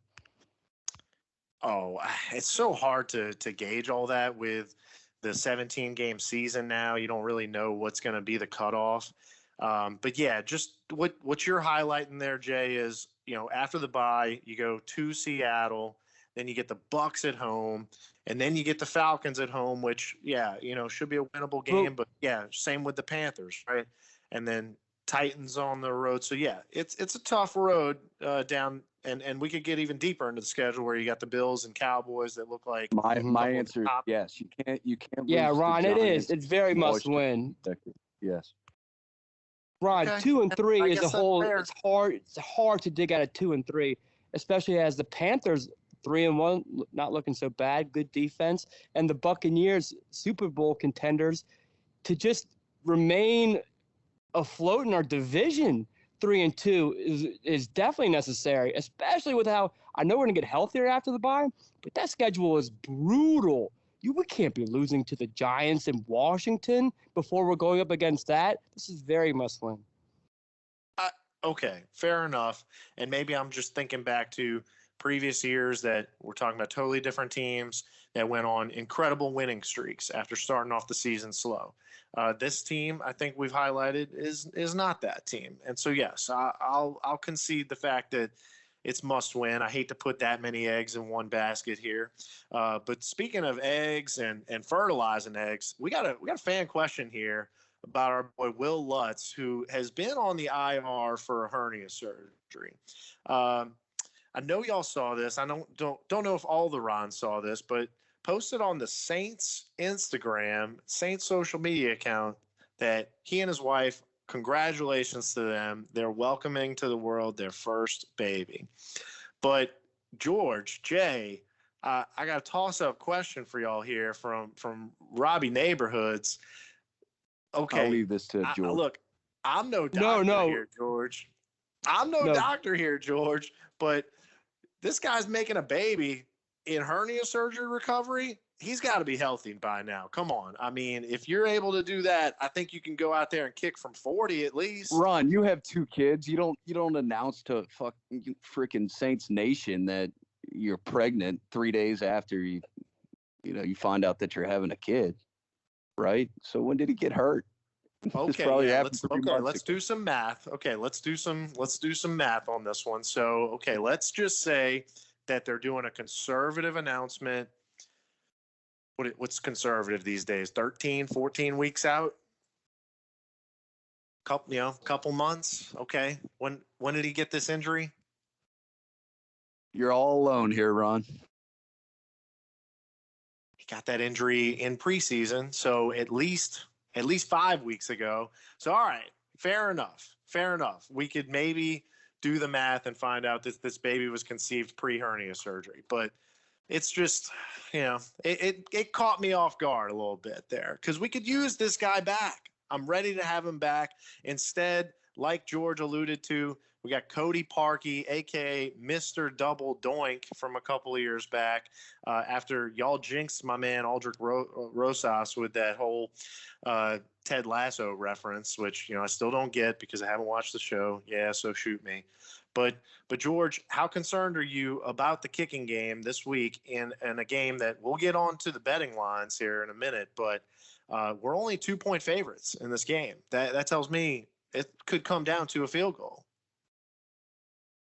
Oh, it's so hard to gauge all that with the 17-game season now. You don't really know what's going to be the cutoff. But yeah, just what you're highlighting there, Jay, is after the bye you go to Seattle, then you get the Bucks at home, and then you get the Falcons at home, which should be a winnable game. But yeah, same with the Panthers, right? And then Titans on the road. So yeah, it's a tough road down, and we could get even deeper into the schedule where you got the Bills and Cowboys that look like my answer is yes. You can't. Yeah, lose Ron, it is. It's very must win. Yes. Ron, Okay. 2 and 3 is a whole. Fair. It's hard to dig out of 2 and 3, especially as the Panthers 3-1, not looking so bad, good defense, and the Buccaneers, Super Bowl contenders, to just remain afloat in our division. 3-2 is definitely necessary, especially with how I know we're gonna get healthier after the bye, but that schedule is brutal. We can't be losing to the Giants in Washington before we're going up against that. This is very must win. Okay, fair enough. And maybe I'm just thinking back to previous years that we're talking about totally different teams that went on incredible winning streaks after starting off the season slow. This team, I think we've highlighted, is not that team. And so, yes, I'll concede the fact that it's must win. I hate to put that many eggs in one basket here. But speaking of eggs and fertilizing eggs, we got a fan question here about our boy Will Lutz, who has been on the IR for a hernia surgery. I know y'all saw this. I don't know if all the Rons saw this, but posted on the Saints Instagram, Saints social media account, that he and his wife, congratulations to them. They're welcoming to the world their first baby. But George, Jay, I got a toss-up question for y'all here from Robbie Neighborhoods. Okay, I'll leave this to George. look, I'm no doctor No. here, George. I'm no doctor here, George. But this guy's making a baby in hernia surgery recovery. He's got to be healthy by now. Come on. I mean, if you're able to do that, I think you can go out there and kick from 40 at least. Ron, you have 2 kids. You don't announce to freaking Saints Nation that you're pregnant 3 days after you find out that you're having a kid, right? So when did he get hurt? Okay, let's do some math. Okay, let's do some math on this one. So, okay, let's just say that they're doing a conservative announcement. What's conservative these days? 13, 14 weeks out? Couple months. Okay. When did he get this injury? You're all alone here, Ron. He got that injury in preseason, so at least 5 weeks ago. So all right, fair enough. We could maybe do the math and find out that this baby was conceived pre-hernia surgery, but it's just, it caught me off guard a little bit there because we could use this guy back. I'm ready to have him back. Instead, like George alluded to, we got Cody Parkey, a.k.a. Mr. Double Doink from a couple of years back after y'all jinxed my man Aldrich Rosas with that whole Ted Lasso reference, which, I still don't get because I haven't watched the show. Yeah, so shoot me. But George, how concerned are you about the kicking game this week in a game that we'll get on to the betting lines here in a minute, but we're only 2-point favorites in this game. That tells me it could come down to a field goal.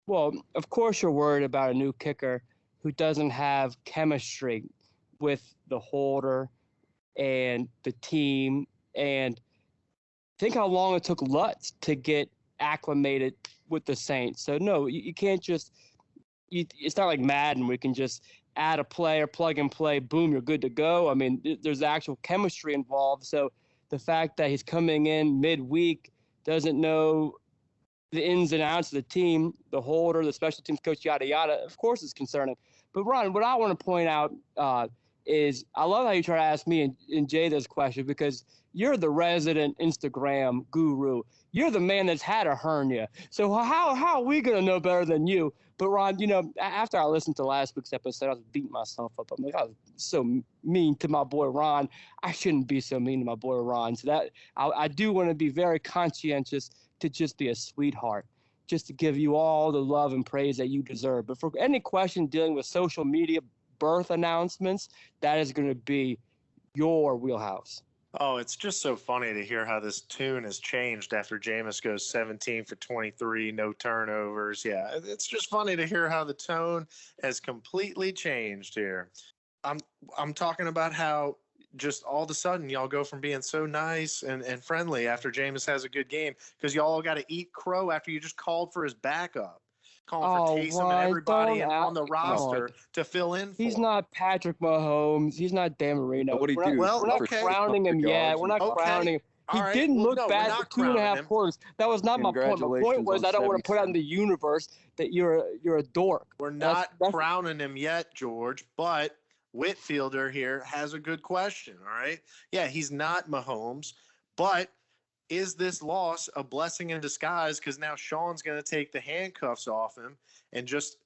Well, of course you're worried about a new kicker who doesn't have chemistry with the holder and the team. And think how long it took Lutz to get acclimated with the Saints. So, no, you can't just it's not like Madden where you can just add a player, plug and play, boom, you're good to go. I mean, there's actual chemistry involved. So the fact that he's coming in midweek, doesn't know the ins and outs of the team, the holder, the special teams coach, yada, yada, of course it's concerning. But, Ron, what I want to point out is I love how you try to ask me and Jay this question because you're the resident Instagram guru. You're the man that's had a hernia. So how are we going to know better than you? But, Ron, after I listened to last week's episode, I was beating myself up. I'm like, I was so mean to my boy Ron. I shouldn't be so mean to my boy Ron. So that I do want to be very conscientious to just be a sweetheart, just to give you all the love and praise that you deserve. But for any question dealing with social media, birth announcements, that is going to be your wheelhouse. Oh, it's just so funny to hear how this tune has changed after Jameis goes 17 for 23, no turnovers. Yeah, it's just funny to hear how the tone has completely changed here. I'm talking about how just all of a sudden y'all go from being so nice and friendly after Jameis has a good game because y'all got to eat crow after you just called for his backup. Calling for Taysom and everybody on the roster to fill in for. He's not Patrick Mahomes. He's not Dan Marino. What do you do? Well, we're not crowning him yet. We're not crowning him. He didn't look bad for 2.5 quarters. That was not my point. My point was I don't want to put out in the universe that you're a dork. We're not crowning him yet, George, but Whitfielder here has a good question, all right? Yeah, he's not Mahomes, but is this loss a blessing in disguise because now Sean's going to take the handcuffs off him and just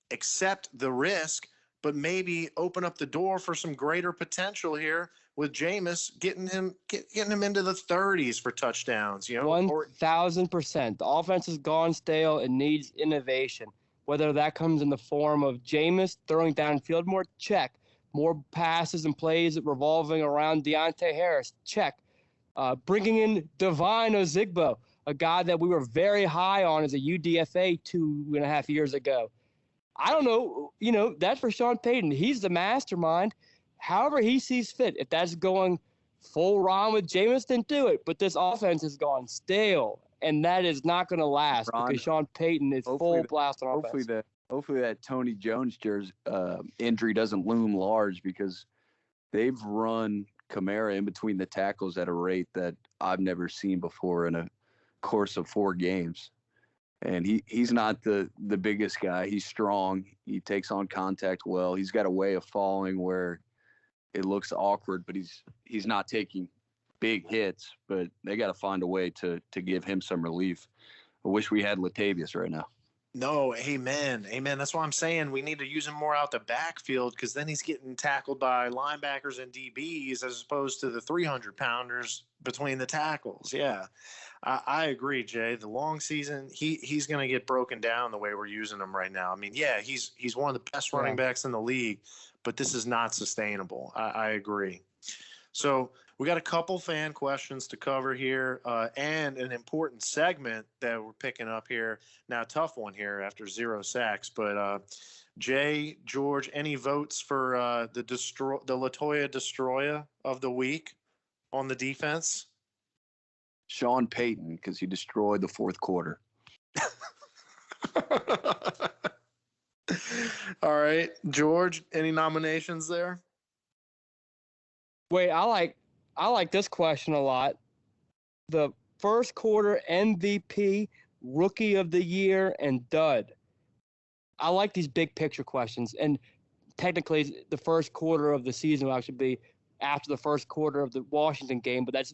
accept the risk, but maybe open up the door for some greater potential here with Jameis getting him into the 30s for touchdowns, 1,000%. The offense has gone stale and needs innovation, whether that comes in the form of Jameis throwing downfield more, check. More passes and plays revolving around Deontay Harris, check. Bringing in Devine Ozigbo, a guy that we were very high on as a UDFA 2.5 years ago. I don't know, that's for Sean Payton. He's the mastermind. However he sees fit. If that's going full Ron with Jameis, then do it. But this offense has gone stale, and that is not going to last because Sean Payton is full blast on offense. Hopefully that Tony Jones injury doesn't loom large because they've run Kamara in between the tackles at a rate that I've never seen before in a course of 4 games. And he's not the biggest guy. He's strong. He takes on contact well. He's got a way of falling where it looks awkward, but he's not taking big hits. But they got to find a way to give him some relief. I wish we had Latavius right now. No, amen. Amen. That's why I'm saying we need to use him more out the backfield, because then he's getting tackled by linebackers and DBs as opposed to the 300-pounders between the tackles. Yeah, I agree, Jay. The long season, he's going to get broken down the way we're using him right now. I mean, yeah, he's one of the best running backs in the league, but this is not sustainable. I agree. So we got a couple fan questions to cover here, and an important segment that we're picking up here. Now, tough one here after 0 sacks, but Jay, George, any votes for the Latoya Destroyer of the week on the defense? Sean Payton, because he destroyed the fourth quarter. All right, George, any nominations there? Wait, I like this question a lot. The first quarter MVP, rookie of the year, and dud. I like these big picture questions. And technically, the first quarter of the season will actually be after the first quarter of the Washington game, but that's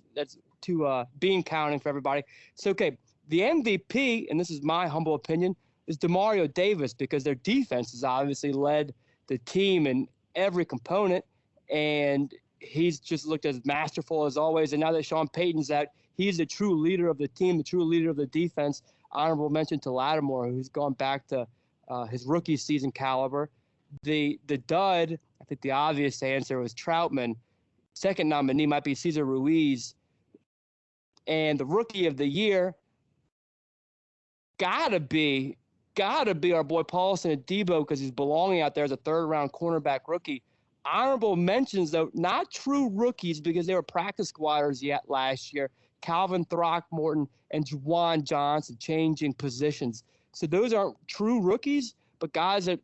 to bean counting for everybody. So, okay, the MVP, and this is my humble opinion, is Demario Davis, because their defense has obviously led the team in every component, and he's just looked as masterful as always. And now that Sean Payton's out, he's the true leader of the team, the true leader of the defense. Honorable mention to Lattimore, who's gone back to his rookie season caliber. The dud, I think the obvious answer was Troutman. Second nominee might be Cesar Ruiz. And the rookie of the year gotta be our boy Paulson Adebo, because he's belonging out there as a third-round cornerback rookie. Honorable mentions, though, not true rookies because they were practice squatters yet last year. Calvin Throckmorton and Juwan Johnson changing positions. So those aren't true rookies, but guys that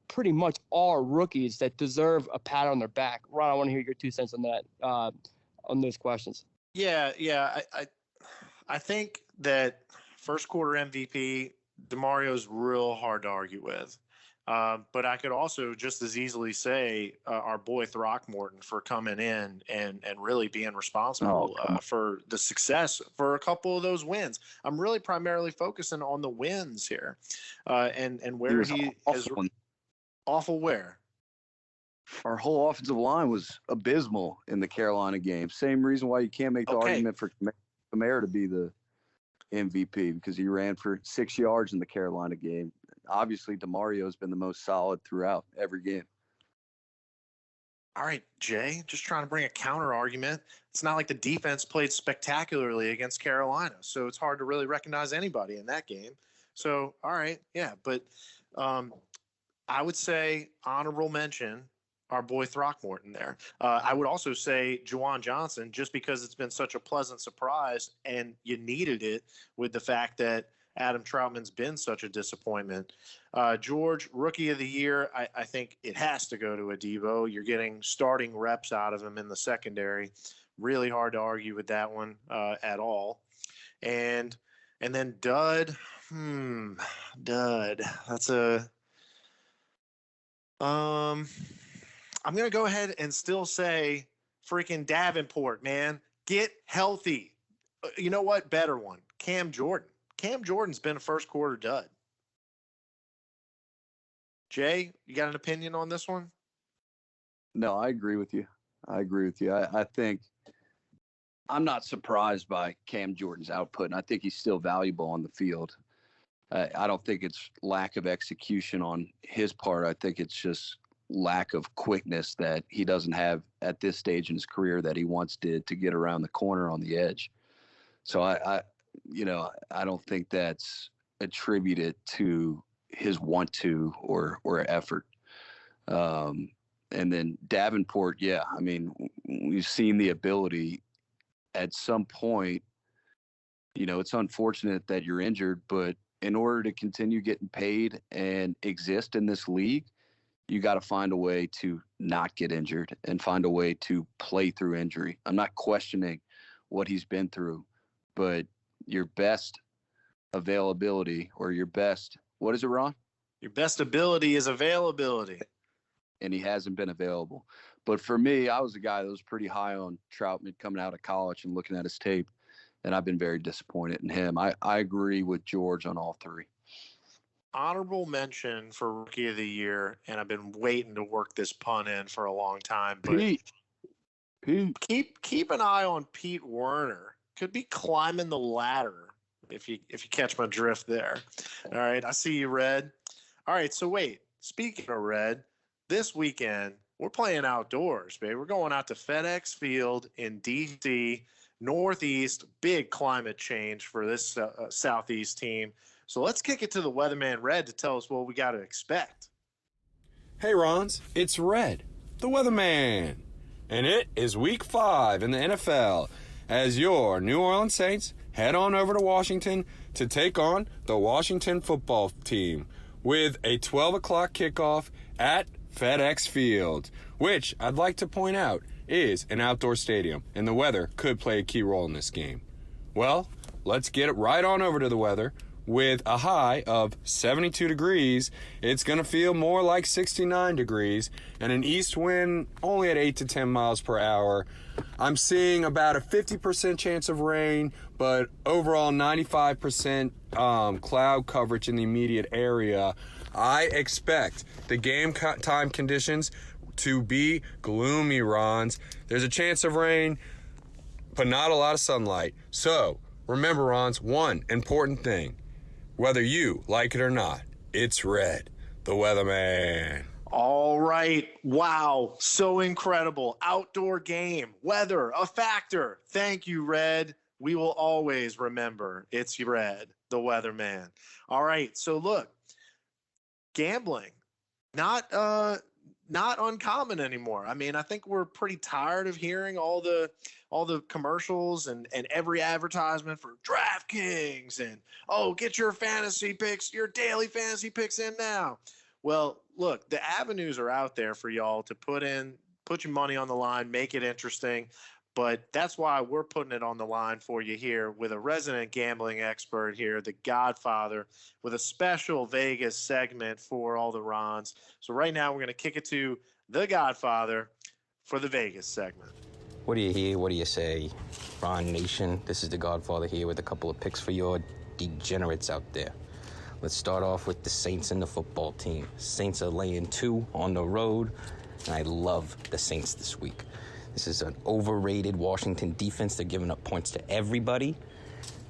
pretty much are rookies that deserve a pat on their back. Ron, I want to hear your 2 cents on that, on those questions. Yeah. I think that first quarter MVP, DeMario's real hard to argue with. But I could also just as easily say our boy Throckmorton for coming in and really being responsible for the success for a couple of those wins. I'm really primarily focusing on the wins here, and where he is awful. Where our whole offensive line was abysmal in the Carolina game. Same reason why you can't make the argument for Kamara to be the MVP, because he ran for 6 yards in the Carolina game. Obviously, DeMario's been the most solid throughout every game. All right, Jay, just trying to bring a counter argument. It's not like the defense played spectacularly against Carolina, so it's hard to really recognize anybody in that game. So, all right, yeah, but I would say honorable mention our boy Throckmorton there. I would also say Juwan Johnson, just because it's been such a pleasant surprise and you needed it with the fact that Adam Troutman's been such a disappointment. George, rookie of the year, I think it has to go to Adebo. You're getting starting reps out of him in the secondary. Really hard to argue with that one at all. And then dud. Dud. That's a I'm going to go ahead and still say freaking Davenport, man. Get healthy. You know what? Better one. Cam Jordan. Cam Jordan's been a first quarter dud. Jay, you got an opinion on this one? No, I agree with you. I think I'm not surprised by Cam Jordan's output, and I think he's still valuable on the field. I don't think it's lack of execution on his part. I think it's just lack of quickness that he doesn't have at this stage in his career that he once did to get around the corner on the edge. So I don't think that's attributed to his want to or effort. And then Davenport, yeah, I mean, we've seen the ability at some point. It's unfortunate that you're injured, but in order to continue getting paid and exist in this league, you got to find a way to not get injured and find a way to play through injury. I'm not questioning what he's been through, but your best availability or your best. What is it, Ron? Your best ability is availability. And he hasn't been available. But for me, I was a guy that was pretty high on Troutman coming out of college and looking at his tape, and I've been very disappointed in him. I agree with George on all three. Honorable mention for Rookie of the Year, and I've been waiting to work this pun in for a long time. But Pete. keep an eye on Pete Werner. Could be climbing the ladder if you catch my drift there. All right, I see you, Red. All right, so wait. Speaking of Red, this weekend we're playing outdoors, baby. We're going out to FedEx Field in D.C. Northeast. Big climate change for this Southeast team. So let's kick it to the weatherman Red to tell us what we got to expect. Hey, Rons, it's Red, the weatherman. And it is week 5 in the NFL as your New Orleans Saints head on over to Washington to take on the Washington football team with a 12 o'clock kickoff at FedEx Field, which I'd like to point out is an outdoor stadium, and the weather could play a key role in this game. Well, let's get it right on over to the weather. With a high of 72 degrees, it's going to feel more like 69 degrees, and an east wind only at 8 to 10 miles per hour. I'm seeing about a 50% chance of rain, but overall 95% cloud coverage in the immediate area. I expect the game time conditions to be gloomy, Rons. There's a chance of rain, but not a lot of sunlight. So, remember, Rons, one important thing. Whether you like it or not, it's Red, the weatherman. All right. Wow. So incredible. Outdoor game. Weather, a factor. Thank you, Red. We will always remember it's Red, the weatherman. All right. So look, gambling, not uncommon anymore. I mean, I think we're pretty tired of hearing all the commercials and every advertisement for DraftKings and, oh, get your fantasy picks, your daily fantasy picks in now. Well, look, the avenues are out there for y'all to put your money on the line, make it interesting. But that's why we're putting it on the line for you here with a resident gambling expert here, the Godfather, with a special Vegas segment for all the Rons. So right now we're going to kick it to the Godfather for the Vegas segment. What do you hear? What do you say? Ron Nation, this is the Godfather here with a couple of picks for your degenerates out there. Let's start off with the Saints and the football team. Saints are laying 2 on the road, and I love the Saints this week. This is an overrated Washington defense. They're giving up points to everybody.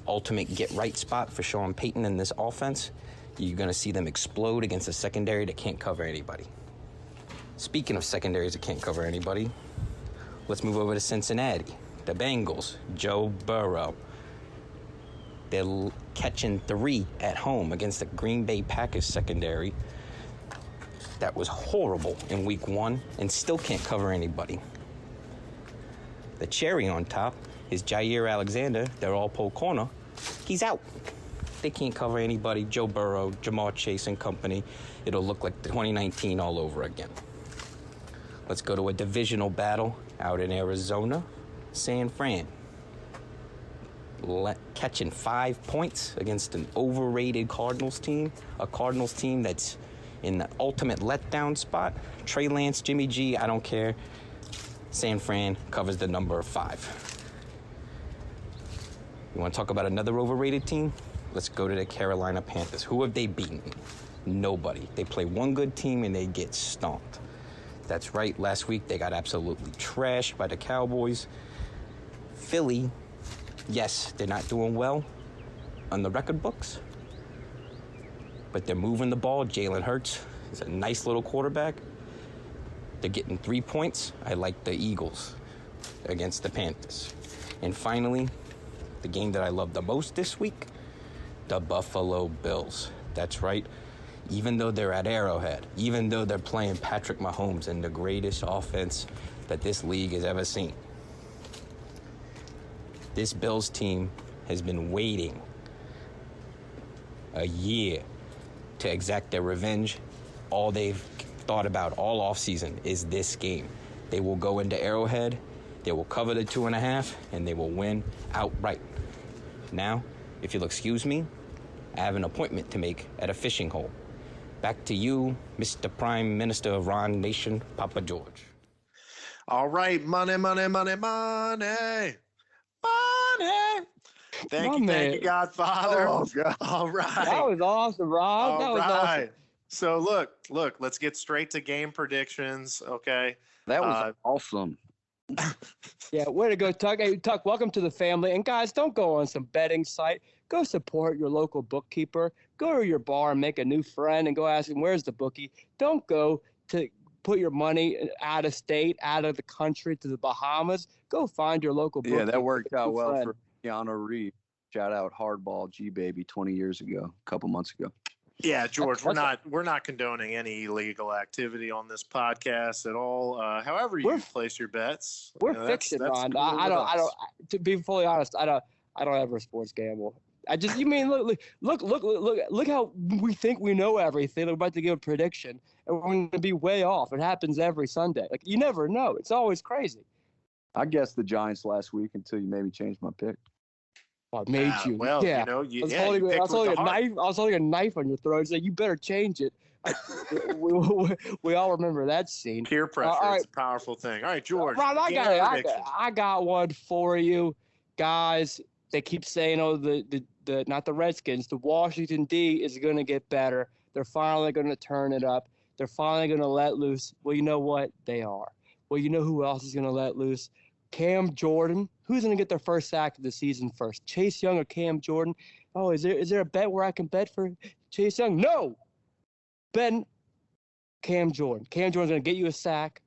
Ultimate get-right spot for Sean Payton in this offense. You're going to see them explode against a secondary that can't cover anybody. Speaking of secondaries that can't cover anybody, let's move over to Cincinnati. The Bengals, Joe Burrow. They're catching 3 at home against the Green Bay Packers secondary. That was horrible in week 1 and still can't cover anybody. The cherry on top is Jair Alexander, their all-pro corner. He's out. They can't cover anybody. Joe Burrow, Jamar Chase and company. It'll look like 2019 all over again. Let's go to a divisional battle out in Arizona. San Fran. Catching 5 points against an overrated Cardinals team. A Cardinals team that's in the ultimate letdown spot. Trey Lance, Jimmy G, I don't care. San Fran covers the number 5. You want to talk about another overrated team? Let's go to the Carolina Panthers. Who have they beaten? Nobody. They play one good team and they get stomped. That's right. Last week they got absolutely trashed by the Cowboys. Philly, yes, they're not doing well on the record books, but they're moving the ball. Jalen Hurts is a nice little quarterback. They're getting 3 points. I like the Eagles against the Panthers. And finally, the game that I love the most this week, the Buffalo Bills. That's right. Even though they're at Arrowhead, even though they're playing Patrick Mahomes and the greatest offense that this league has ever seen, this Bills team has been waiting a year to exact their revenge. All they've thought about all offseason is this game. They will go into Arrowhead, they will cover the 2.5, and they will win outright. Now, if you'll excuse me, I have an appointment to make at a fishing hole. Back to you, Mr. Prime Minister of Ron Nation, Papa George. All right, money, money, money, money, money. Thank you, Godfather. Oh, God. All right. That was awesome, Rob. That All was awesome. right. So look, let's get straight to game predictions, okay? That was awesome. Yeah, way to go, Tuck. Hey, Tuck, welcome to the family. And guys, don't go on some betting site. Go support your local bookkeeper. Go to your bar and make a new friend and go ask him, where's the bookie? Don't go to put your money out of state, out of the country, to the Bahamas. Go find your local bookkeeper. Yeah, that worked out well friend. for Keanu Reeves. Shout out Hardball G Baby 20 years ago, a couple months ago. Yeah, George, we're not condoning any illegal activity on this podcast at all. However you place your bets. We're fiction, Ron. I don't. To be fully honest, I don't ever sports gamble. You mean look how we think we know everything. We're about to give a prediction, and we're going to be way off. It happens every Sunday. Like, you never know. It's always crazy. I guessed the Giants last week until you made me change my pick. I made you. Well, yeah. I was holding a knife. I was holding a knife on your throat. Saying, "You better change it." we all remember that scene. Peer pressure. All right. It's a powerful thing. All right, George. Ron, I got one for you, guys. They keep saying, "Oh, the not the Redskins, the Washington D is going to get better. They're finally going to turn it up. They're finally going to let loose." Well, you know what? They are. Well, you know who else is going to let loose? Cam Jordan. Who's going to get their first sack of the season first? Chase Young or Cam Jordan? Oh, is there a bet where I can bet for Chase Young? No. Ben Cam Jordan. Cam Jordan's going to get you a sack.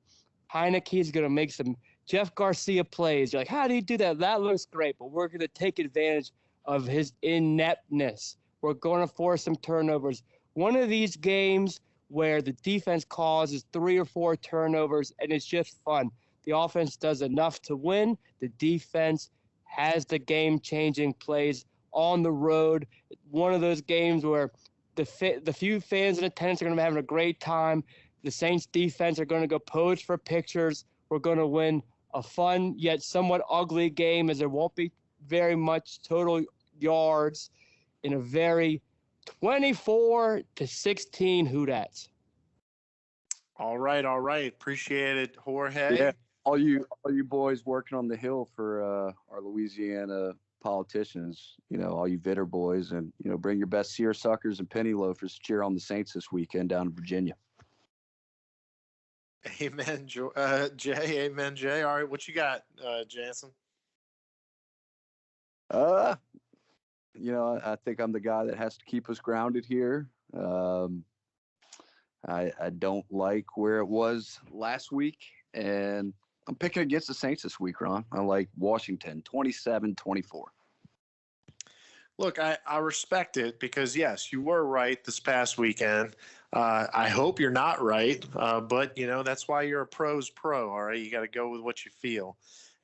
Heinicke is going to make some Jeff Garcia plays. You're like, how do you do that? That looks great, but we're going to take advantage of his ineptness. We're going to force some turnovers. One of these games where the defense causes 3 or 4 turnovers, and it's just fun. The offense does enough to win. The defense has the game-changing plays on the road. One of those games where the few fans in attendance are going to be having a great time. The Saints defense are going to go pose for pictures. We're going to win a fun yet somewhat ugly game, as there won't be very much total yards in a very 24-16 Hoodats. All right. Appreciate it, Jorge. Yeah, all you boys working on the Hill for our Louisiana politicians, all you Vitter boys, and bring your best seersuckers and penny loafers to cheer on the Saints this weekend down in Virginia. Amen, Jay. Amen, Jay. All right, what you got, Jansen? I think I'm the guy that has to keep us grounded here. I don't like where it was last week, and I'm picking against the Saints this week, Ron. I like Washington, 27-24. Look, I respect it because, yes, you were right this past weekend. I hope you're not right, but, that's why you're a pro's pro, all right? You got to go with what you feel.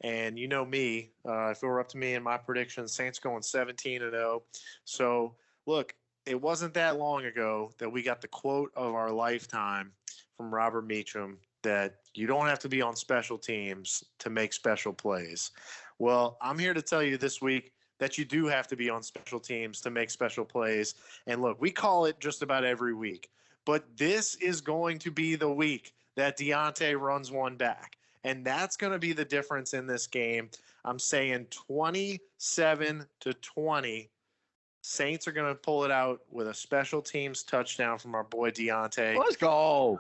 And you know me, if it were up to me and my prediction, Saints going 17-0. So, look, it wasn't that long ago that we got the quote of our lifetime from Robert Meacham that you don't have to be on special teams to make special plays. Well, I'm here to tell you this week that you do have to be on special teams to make special plays. And look, we call it just about every week, but this is going to be the week that Deontay runs one back. And that's going to be the difference in this game. I'm saying 27-20. Saints are going to pull it out with a special teams touchdown from our boy Deontay. Let's go.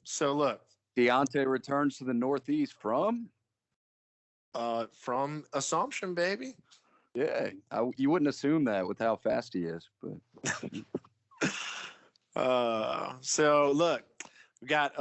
So look, Deontay returns to the Northeast from Assumption, baby. Yeah, you wouldn't assume that with how fast he is, but so look, we got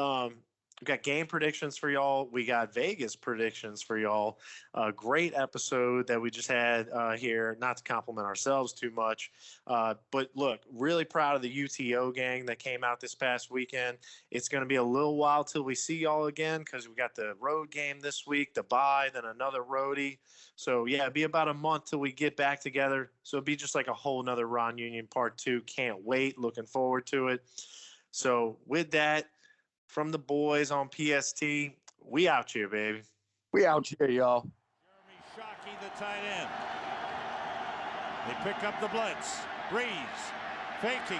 game predictions for y'all. We got Vegas predictions for y'all. A great episode that we just had here. Not to compliment ourselves too much, but look, really proud of the UTO gang that came out this past weekend. It's going to be a little while till we see y'all again because we got the road game this week, the bye, then another roadie. So, yeah, it'll be about a month till we get back together. So it'll be just like a whole nother Ron Union Part 2. Can't wait. Looking forward to it. So with that, from the boys on PST, we out here, baby. We out here, y'all. Jeremy Shockey, the tight end. They pick up the blitz. Breeze faking.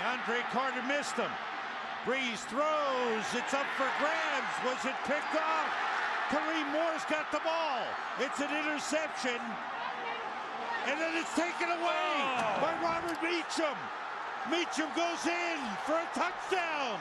Andre Carter missed him. Breeze throws. It's up for grabs. Was it picked off? Kareem Moore's got the ball. It's an interception. And then it's taken away by Robert Meacham. Meacham goes in for a touchdown.